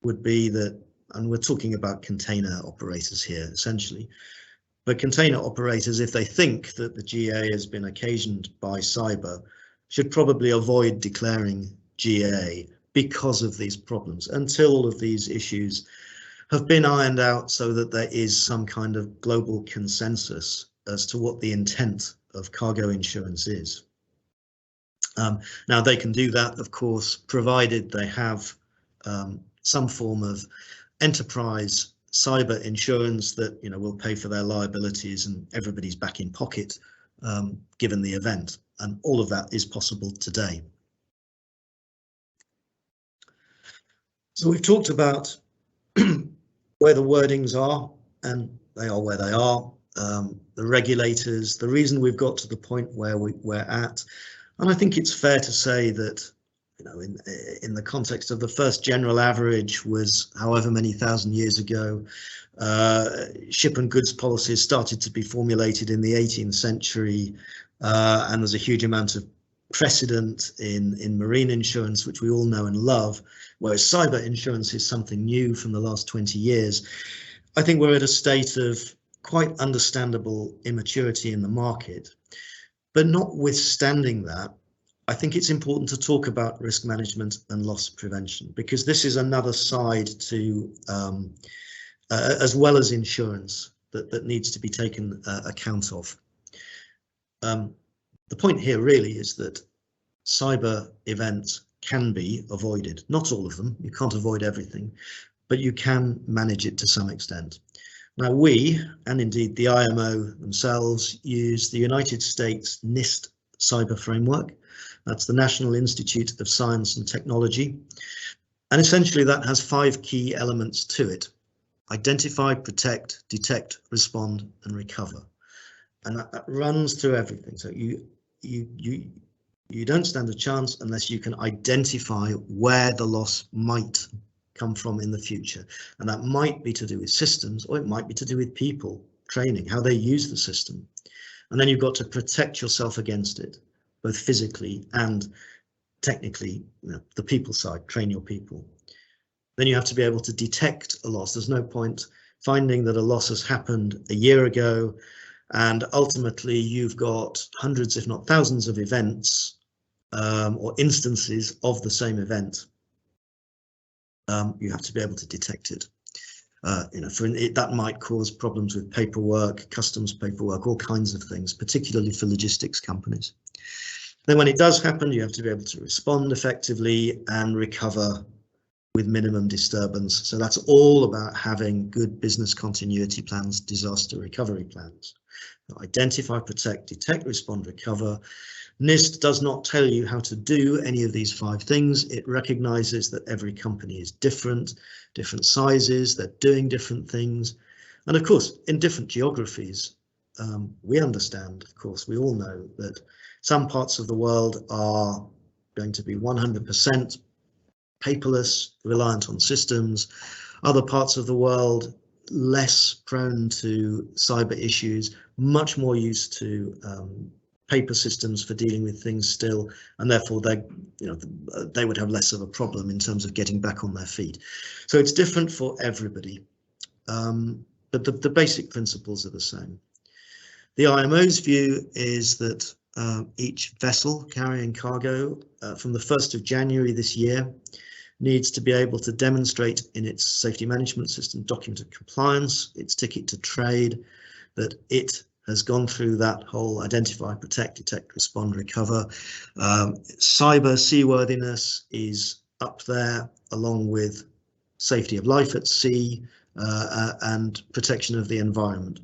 would be that, and we're talking about container operators here, essentially, but container operators, if they think that the GA has been occasioned by cyber, should probably avoid declaring GA because of these problems until all of these issues have been ironed out so that there is some kind of global consensus as to what the intent of cargo insurance is. Now, they can do that, of course, provided they have some form of enterprise cyber insurance that, you know, will pay for their liabilities and everybody's back in pocket given the event. And all of that is possible today. So we've talked about where the wordings are, and they are where they are. The regulators, the reason we've got to the point where we're at. And I think it's fair to say that, you know, in the context of the first general average was however many thousand years ago, ship and goods policies started to be formulated in the 18th century, and there's a huge amount of precedent in marine insurance, which we all know and love, whereas cyber insurance is something new from the last 20 years. I think we're at a state of quite understandable immaturity in the market. But notwithstanding that, I think it's important to talk about risk management and loss prevention, because this is another side to, as well as insurance, that needs to be taken account of. The point here really is that cyber events can be avoided. Not all of them, you can't avoid everything, but you can manage it to some extent. Now, we, and indeed the IMO themselves, use the United States NIST cyber framework. That's the National Institute of Science and Technology. And essentially that has 5 key elements to it: identify, protect, detect, respond, and recover. And that runs through everything. So you don't stand a chance unless you can identify where the loss might come from in the future. And that might be to do with systems, or it might be to do with people, training, how they use the system. And then you've got to protect yourself against it, both physically and technically, you know, the people side, train your people. Then you have to be able to detect a loss. There's no point finding that a loss has happened a year ago, and ultimately you've got hundreds, if not thousands, of events or instances of the same event. You have to be able to detect it. You know, that might cause problems with paperwork, customs paperwork, all kinds of things, particularly for logistics companies. Then when it does happen, you have to be able to respond effectively and recover with minimum disturbance. So that's all about having good business continuity plans, disaster recovery plans. Identify, protect, detect, respond, recover. NIST does not tell you how to do any of these 5 things. It recognizes that every company is different, different sizes, they're doing different things. And of course, in different geographies, we understand, of course, we all know that some parts of the world are going to be 100% paperless, reliant on systems. Other parts of the world less prone to cyber issues, much more used to paper systems for dealing with things still, and therefore they would have less of a problem in terms of getting back on their feet. So it's different for everybody, but the basic principles are the same. The IMO's view is that each vessel carrying cargo from the 1st of January this year needs to be able to demonstrate in its safety management system document of compliance, its ticket to trade, that it has gone through that whole identify, protect, detect, respond, recover. Cyber seaworthiness is up there along with safety of life at sea and protection of the environment.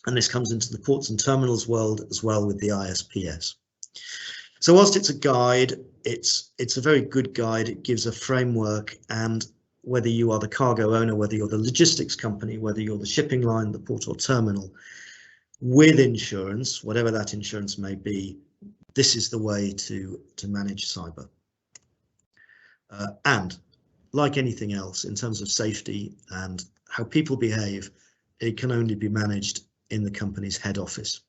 And this comes into the ports and terminals world as well with the ISPS. So whilst it's a guide, it's a very good guide. It gives a framework, and whether you are the cargo owner, whether you're the logistics company, whether you're the shipping line, the port or terminal, with insurance, whatever that insurance may be, this is the way to manage cyber. And like anything else in terms of safety and how people behave, it can only be managed in the company's head office.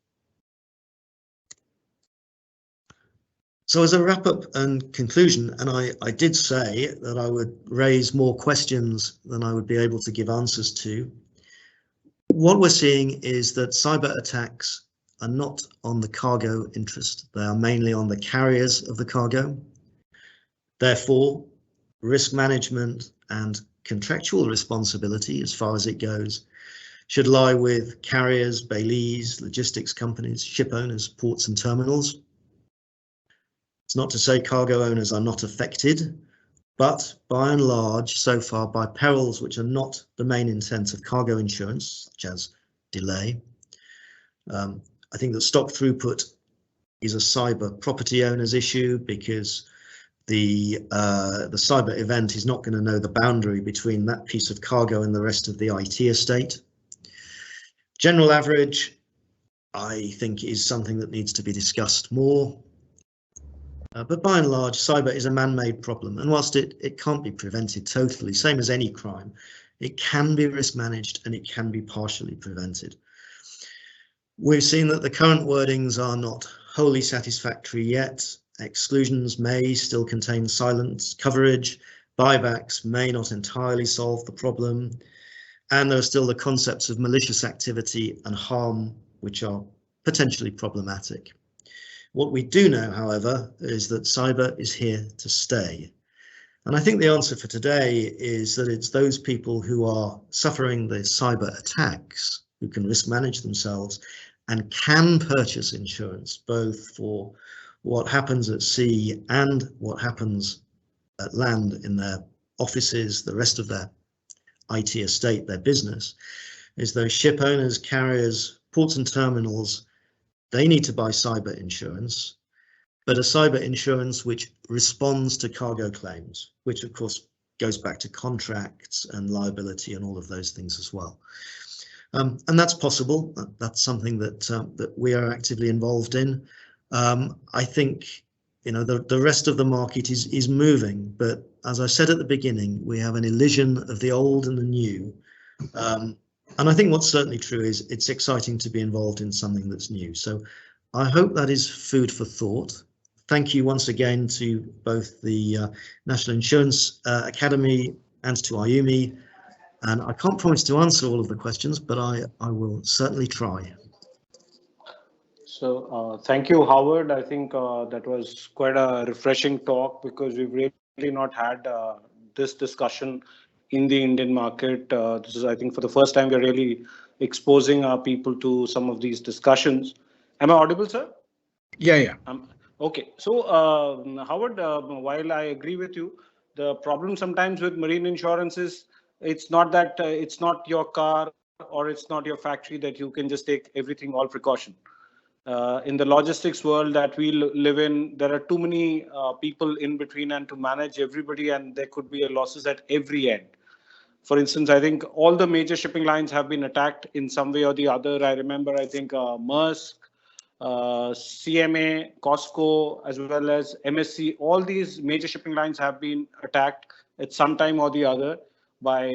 So as a wrap up and conclusion, and I did say that I would raise more questions than I would be able to give answers to. What we're seeing is that cyber attacks are not on the cargo interest. They are mainly on the carriers of the cargo. Therefore, risk management and contractual responsibility, as far as it goes, should lie with carriers, bailees, logistics companies, ship owners, ports and terminals. It's not to say cargo owners are not affected, but by and large, so far, by perils which are not the main intent of cargo insurance, such as delay. I think that stock throughput is a cyber property owner's issue, because the cyber event is not going to know the boundary between that piece of cargo and the rest of the IT estate. General average, I think, is something that needs to be discussed more. But by and large, cyber is a man-made problem, and whilst it can't be prevented totally, same as any crime, it can be risk managed and it can be partially prevented. We've seen that the current wordings are not wholly satisfactory yet. Exclusions may still contain silent coverage, buybacks may not entirely solve the problem, and there are still the concepts of malicious activity and harm, which are potentially problematic. What we do know, however, is that cyber is here to stay. And I think the answer for today is that it's those people who are suffering the cyber attacks who can risk manage themselves and can purchase insurance, both for what happens at sea and what happens at land in their offices, the rest of their IT estate, their business, is those ship owners, carriers, ports and terminals. They need to buy cyber insurance, but a cyber insurance which responds to cargo claims, which of course goes back to contracts and liability and all of those things as well. And that's possible. That's something that we are actively involved in. I think, you know, the rest of the market is moving, but as I said at the beginning, we have an illusion of the old and the new. And I think what's certainly true is it's exciting to be involved in something that's new. So I hope that is food for thought. Thank you once again to both the National Insurance Academy and to IUMI. And I can't promise to answer all of the questions, but I will certainly try. So thank you, Howard. I think that was quite a refreshing talk, because we've really not had this discussion in the Indian market. This is, I think, for the first time we're really exposing our people to some of these discussions. Am I audible, sir? Yeah. Okay. So, Howard, while I agree with you, the problem sometimes with marine insurance is it's not that it's not your car or it's not your factory that you can just take everything, all precaution. In the logistics world that we live in, there are too many people in between and to manage everybody, and there could be losses at every end. For instance, I think all the major shipping lines have been attacked in some way or the other. I remember, I think Maersk, CMA, Costco, as well as MSC, all these major shipping lines have been attacked at some time or the other by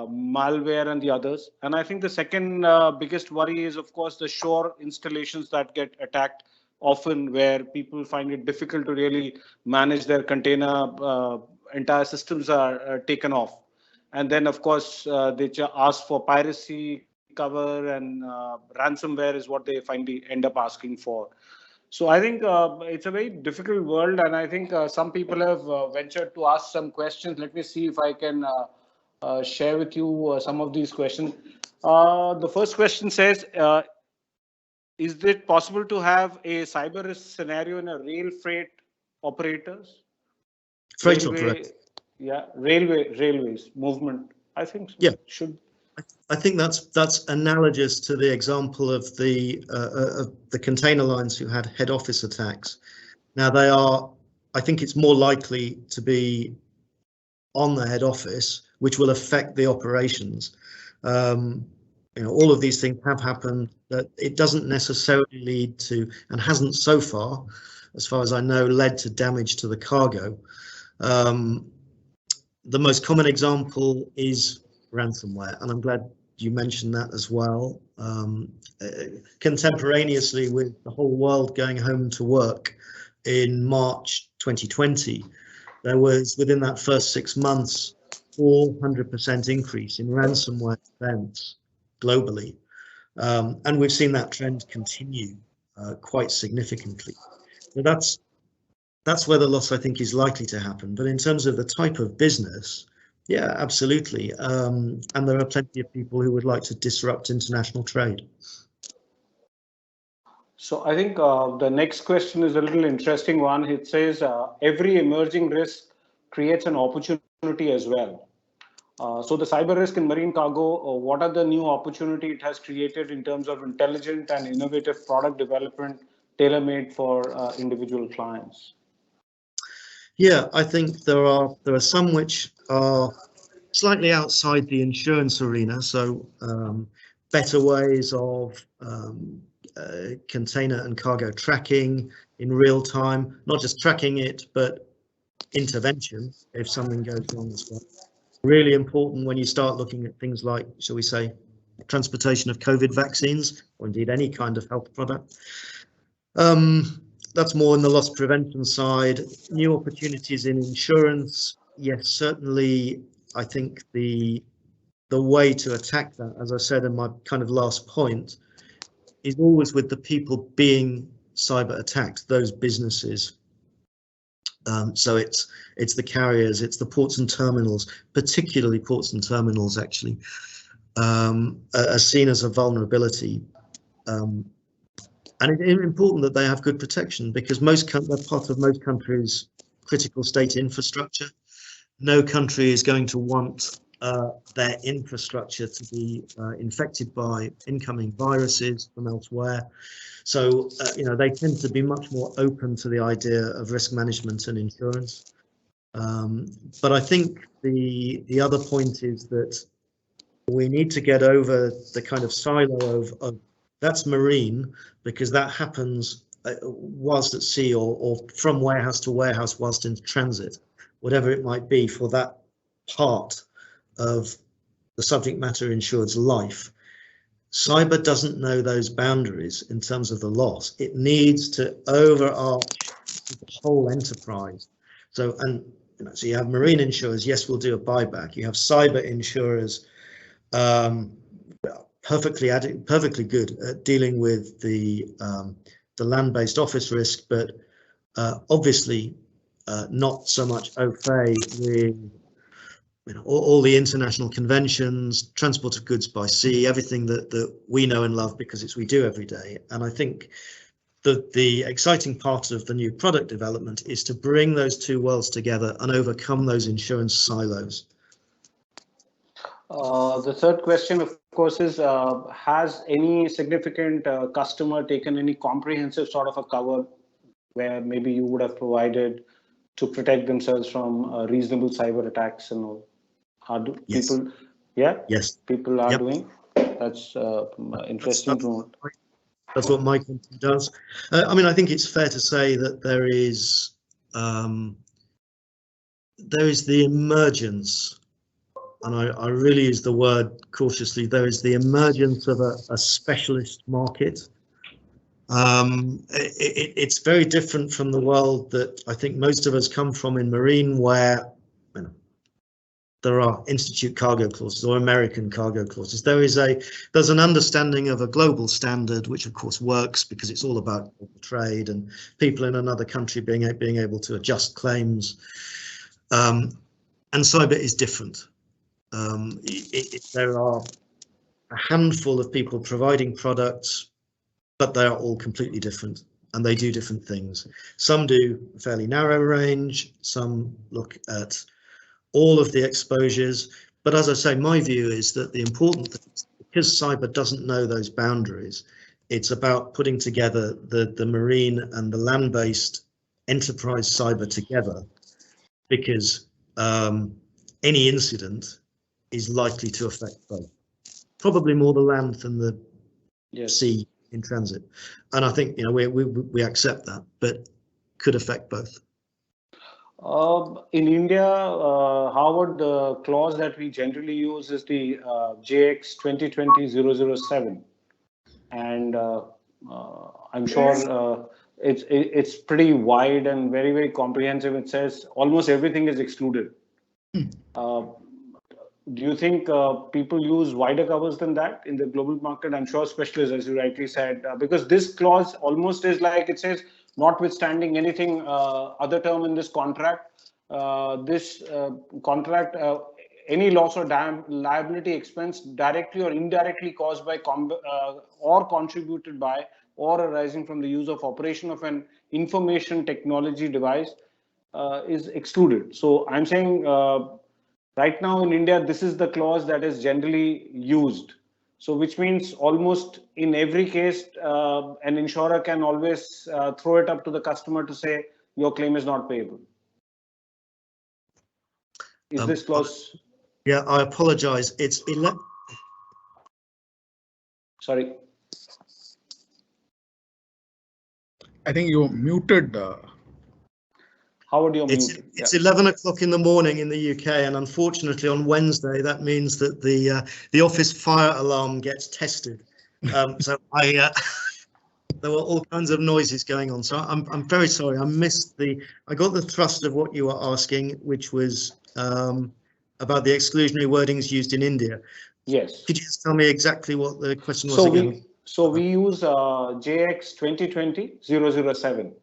malware and the others. And I think the second biggest worry is, of course, the shore installations that get attacked often, where people find it difficult to really manage their container. Entire systems are taken off. And then, of course, they ask for piracy cover, and ransomware is what they finally end up asking for. So I think it's a very difficult world, and I think some people have ventured to ask some questions. Let me see if I can share with you some of these questions. The first question says, is it possible to have a cyber risk scenario in a rail freight operators? Freight Railway, operator. yeah, railways movement. I think so. Yeah. Should. I think that's analogous to the example of the container lines who had head office attacks. Now they are, I think it's more likely to be on the head office, which will affect the operations. You know, all of these things have happened, but it doesn't necessarily lead to, and hasn't so far as I know, led to damage to the cargo. The most common example is ransomware, and I'm glad you mentioned that as well. Contemporaneously with the whole world going home to work in March 2020, there was, within that first 6 months, 400% increase in ransomware events globally. And we've seen that trend continue quite significantly. So that's where the loss, I think, is likely to happen. But in terms of the type of business, yeah, absolutely. And there are plenty of people who would like to disrupt international trade. So I think the next question is a little interesting one. It says every emerging risk creates an opportunity as well. So the cyber risk in marine cargo, what are the new opportunity it has created in terms of intelligent and innovative product development tailor-made for individual clients? Yeah, I think there are some which are slightly outside the insurance arena. So better ways of container and cargo tracking in real time, not just tracking it, but intervention if something goes wrong as well. Really important when you start looking at things like, shall we say, transportation of COVID vaccines, or indeed any kind of health product. That's more in the loss prevention side. New opportunities in insurance, yes, certainly. I think the way to attack that, as I said in my kind of last point, is always with the people being cyber attacked, those businesses. So it's the carriers, it's the ports and terminals, particularly ports and terminals actually, are seen as a vulnerability. And it's important that they have good protection, because they're part of most countries' critical state infrastructure. No country is going to want their infrastructure to be infected by incoming viruses from elsewhere. So, you know, they tend to be much more open to the idea of risk management and insurance. But I think the other point is that we need to get over the kind of silo of that's marine, because that happens whilst at sea or from warehouse to warehouse whilst in transit, whatever it might be for that part of the subject matter insured's life. Cyber doesn't know those boundaries in terms of the loss. It needs to overarch the whole enterprise. So, and you know, so you have marine insurers, yes, we'll do a buyback. You have cyber insurers, perfectly good at dealing with the land-based office risk, but obviously not so much au fait with all the international conventions, transport of goods by sea, everything that we know and love because we do every day. And I think that the exciting part of the new product development is to bring those two worlds together and overcome those insurance silos. The third question, of course, is has any significant customer taken any comprehensive sort of a cover where maybe you would have provided to protect themselves from reasonable cyber attacks and all? How do people Yeah, Yes. people are Yep. doing. That's interesting to note. That's what my company does. I mean, I think it's fair to say that there is the emergence, and I really use the word cautiously, there is the emergence of a specialist market. It's very different from the world that I think most of us come from in marine, where there are institute cargo clauses or American cargo clauses. There's an understanding of a global standard, which of course works because it's all about trade and people in another country being able to adjust claims. And cyber is different. There are a handful of people providing products, but they are all completely different and they do different things. Some do a fairly narrow range, some look at all of the exposures. But as I say, my view is that the important thing is, because cyber doesn't know those boundaries, it's about putting together the marine and the land-based enterprise cyber together, because any incident is likely to affect both, probably more the land than the sea in transit. And I think, you know, we accept that, but could affect both. In India, Howard, the clause that we generally use is the JX 2020-007, and I'm sure it's pretty wide and very, very comprehensive. It says almost everything is excluded. Do you think people use wider covers than that in the global market? I'm sure specialists, as you rightly said, because this clause almost is like, it says, notwithstanding anything other term in this contract, any loss or liability expense directly or indirectly caused by or contributed by or arising from the use of operation of an information technology device is excluded. So I'm saying right now in India, this is the clause that is generally used. So which means almost in every case, an insurer can always throw it up to the customer to say, your claim is not payable. Is this clause? Yeah, I apologize. It's Sorry. I think you're muted. How would you It's mute? It's 11 o'clock in the morning in the UK, and unfortunately on Wednesday that means that the office fire alarm gets tested. So there were all kinds of noises going on. So I'm very sorry. I got the thrust of what you were asking, which was about the exclusionary wordings used in India. Yes. Could you just tell me exactly what the question was again? So we use JX 2020-007.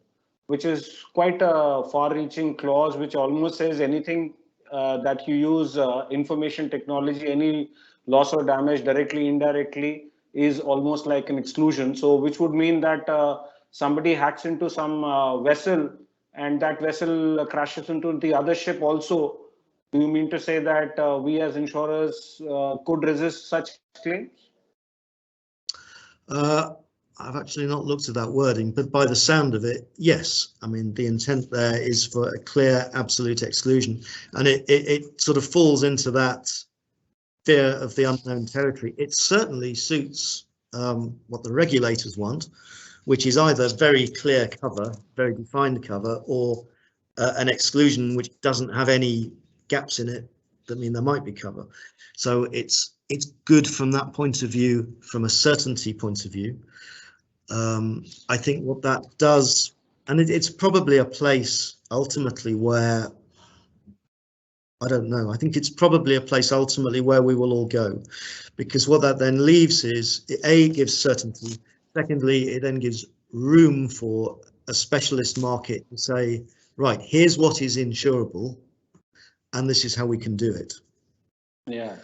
Which is quite a far-reaching clause, which almost says anything that you use information technology, any loss or damage directly, indirectly, is almost like an exclusion. So which would mean that somebody hacks into some vessel and that vessel crashes into the other ship also. Do you mean to say that we as insurers could resist such claims? I've actually not looked at that wording, but by the sound of it, yes. I mean, the intent there is for a clear absolute exclusion, and it sort of falls into that fear of the unknown territory. It certainly suits what the regulators want, which is either very clear cover, very defined cover, or an exclusion which doesn't have any gaps in it that mean there might be cover. So it's good from that point of view, from a certainty point of view. I think what that does, and it's probably a place ultimately where, I don't know, I think it's probably a place ultimately where we will all go, because what that then leaves is, A, gives certainty. Secondly, it then gives room for a specialist market to say, right, here's what is insurable, and this is how we can do it. Yeah.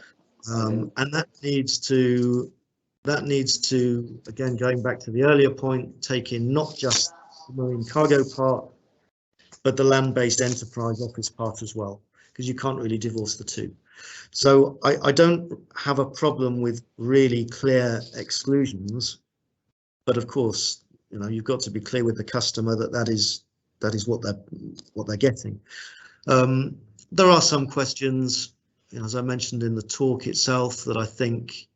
And that needs to, again, going back to the earlier point, take in not just the marine cargo part, but the land-based enterprise office part as well, because you can't really divorce the two. So I don't have a problem with really clear exclusions, but of course, you know, you've got to be clear with the customer that that is what they're getting. There are some questions, as I mentioned in the talk itself, that I think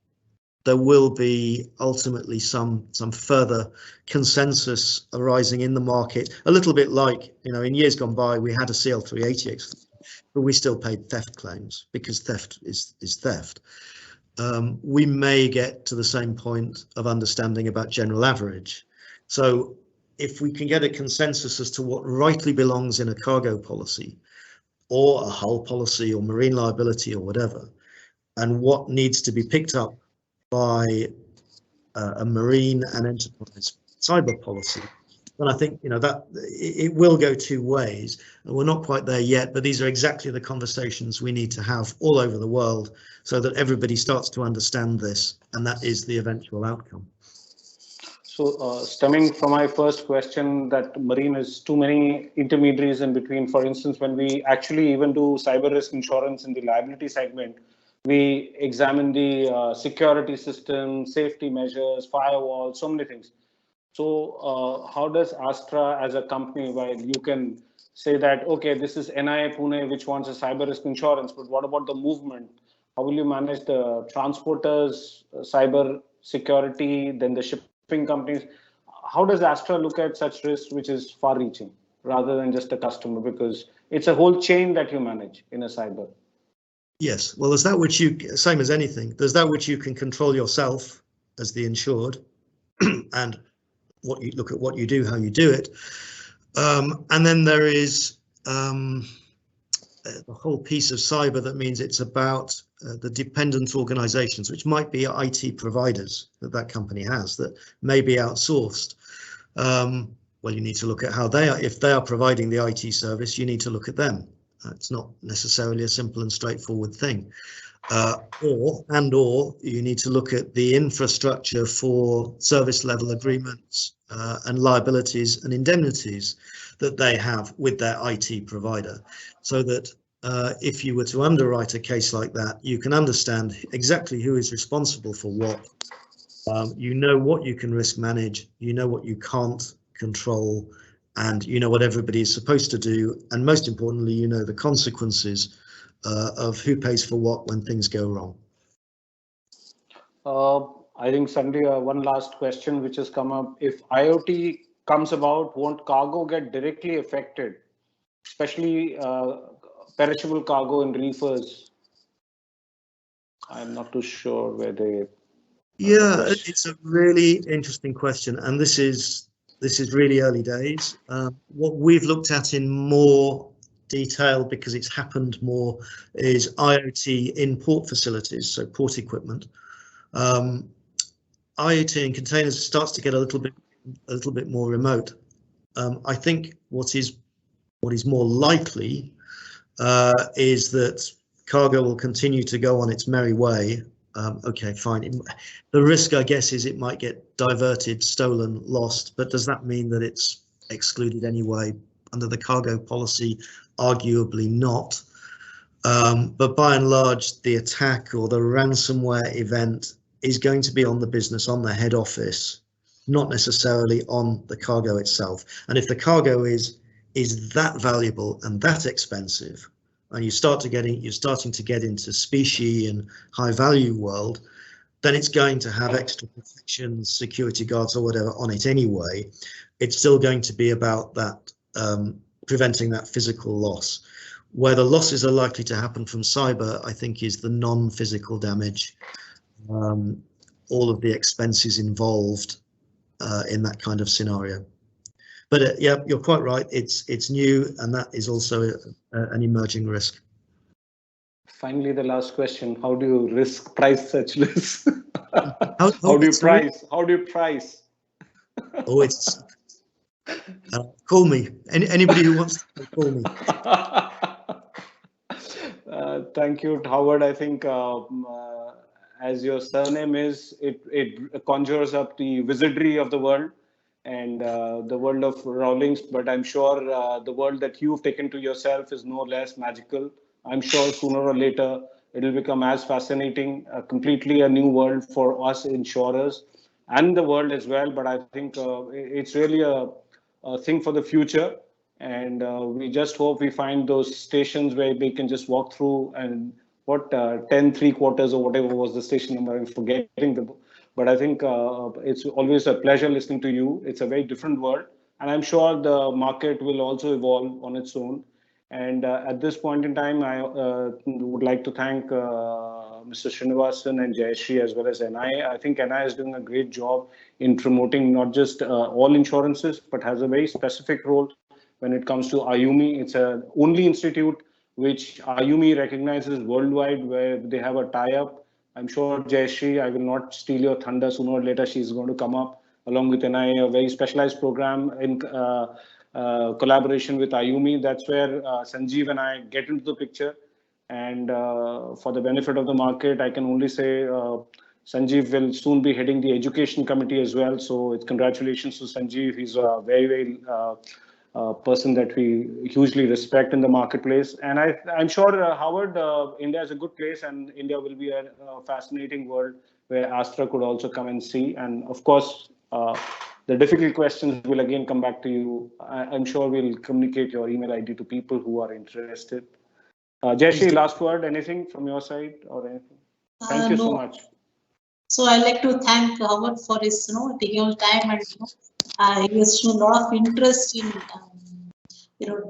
there will be ultimately some further consensus arising in the market, a little bit like, in years gone by, we had a CL380, but we still paid theft claims because theft is theft. We may get to the same point of understanding about general average. So if we can get a consensus as to what rightly belongs in a cargo policy or a hull policy or marine liability or whatever, and what needs to be picked up by a marine and enterprise cyber policy, then I think that it will go two ways. And we're not quite there yet, but these are exactly the conversations we need to have all over the world so that everybody starts to understand this, and that is the eventual outcome. So stemming from my first question, that marine is too many intermediaries in between. For instance, when we actually even do cyber risk insurance in the liability segment, we examine the security system, safety measures, firewalls, so many things. So how does Astra as a company, while you can say that, okay, this is NIA Pune, which wants a cyber risk insurance, but what about the movement? How will you manage the transporters, cyber security, then the shipping companies? How does Astra look at such risks, which is far reaching rather than just a customer? Because it's a whole chain that you manage in a cyber. Yes, well, there's that which same as anything, there's that which you can control yourself as the insured, and what you look at, what you do, how you do it. And then there is the whole piece of cyber that means it's about the dependent organizations, which might be IT providers that company has that may be outsourced. Well, you need to look at how they are. If they are providing the IT service, you need to look at them. It's not necessarily a simple and straightforward thing. Or you need to look at the infrastructure for service level agreements and liabilities and indemnities that they have with their IT provider, so that if you were to underwrite a case like that, you can understand exactly who is responsible for what. You know what you can risk manage, you know what you can't control, and you know what everybody is supposed to do, and most importantly, you know the consequences of who pays for what when things go wrong. I think, Sandy, one last question which has come up. If IoT comes about, won't cargo get directly affected, especially perishable cargo in reefers? I'm not too sure where they... Yeah, it's a really interesting question, and this is really early days. What we've looked at in more detail, because it's happened more, is IoT in port facilities, so port equipment. IoT in containers starts to get a little bit more remote. I think what is more likely is that cargo will continue to go on its merry way. Okay, fine. The risk, I guess, is it might get diverted, stolen, lost, but does that mean that it's excluded anyway under the cargo policy? Arguably not. But by and large, the attack or the ransomware event is going to be on the business, on the head office, not necessarily on the cargo itself. And if the cargo is that valuable and that expensive, and you're starting to get into specie and high value world, then it's going to have extra protections, security guards or whatever on it anyway. It's still going to be about that preventing that physical loss. Where the losses are likely to happen from cyber, I think, is the non-physical damage, all of the expenses involved in that kind of scenario. But yeah, you're quite right. It's new, and that is also an emerging risk. Finally, the last question: how do you price such risks? How do you price? How do you price? Oh, it's call me. Anybody who wants to call me. Thank you, Howard. I think as your surname is, it conjures up the wizardry of the world and the world of Rawlings, but I'm sure the world that you've taken to yourself is no less magical. I'm sure sooner or later it will become as fascinating, completely a new world for us insurers and the world as well. But I think it's really a thing for the future. And we just hope we find those stations where we can just walk through and what 10 3/4 or whatever was the station number. I'm forgetting but I think it's always a pleasure listening to you. It's a very different world, and I'm sure the market will also evolve on its own. And at this point in time, I would like to thank Mr. Srinivasan and Jayashree as well as NI. I think NI is doing a great job in promoting not just all insurances, but has a very specific role when it comes to IUMI. It's a only institute which IUMI recognizes worldwide, where they have a tie-up. I'm sure Jayashree, I will not steal your thunder. Sooner or later, she's going to come up along with NI, a very specialized program in collaboration with IUMI. That's where Sanjeev and I get into the picture. And for the benefit of the market, I can only say Sanjeev will soon be heading the education committee as well. So it's congratulations to Sanjeev. He's a very, very person that we hugely respect in the marketplace. And I'm sure, Howard, India is a good place, and India will be a fascinating world where Astra could also come and see. And of course, the difficult questions will again come back to you. I'm sure we'll communicate your email ID to people who are interested. Jayashree, last word, anything from your side or anything? Thank you so much. So I'd like to thank Howard for his, taking all time, and he has shown a lot of interest in,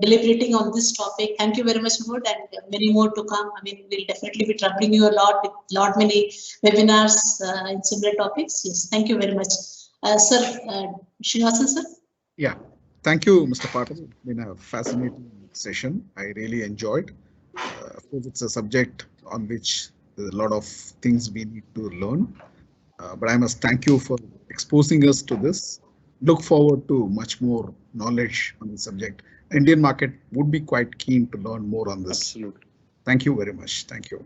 deliberating on this topic. Thank you very much, Howard, and many more to come. I mean, we'll definitely be troubling you a lot with many webinars in similar topics. Yes, thank you very much, sir. Srinivasan, sir. Yeah, thank you, Mr. Patil. It's been a fascinating session. I really enjoyed. Of course, it's a subject on which there's a lot of things we need to learn. But I must thank you for exposing us to this. Look forward to much more knowledge on the subject. Indian market would be quite keen to learn more on this. Absolutely. Thank you very much. Thank you.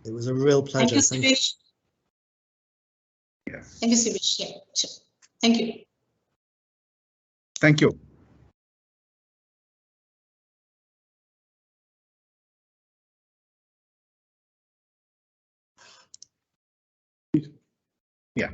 It was a real pleasure. Thank you, Sivesh. Yeah. Thank you, Sivesh. Yeah, sure. Thank you. Thank you. Yeah.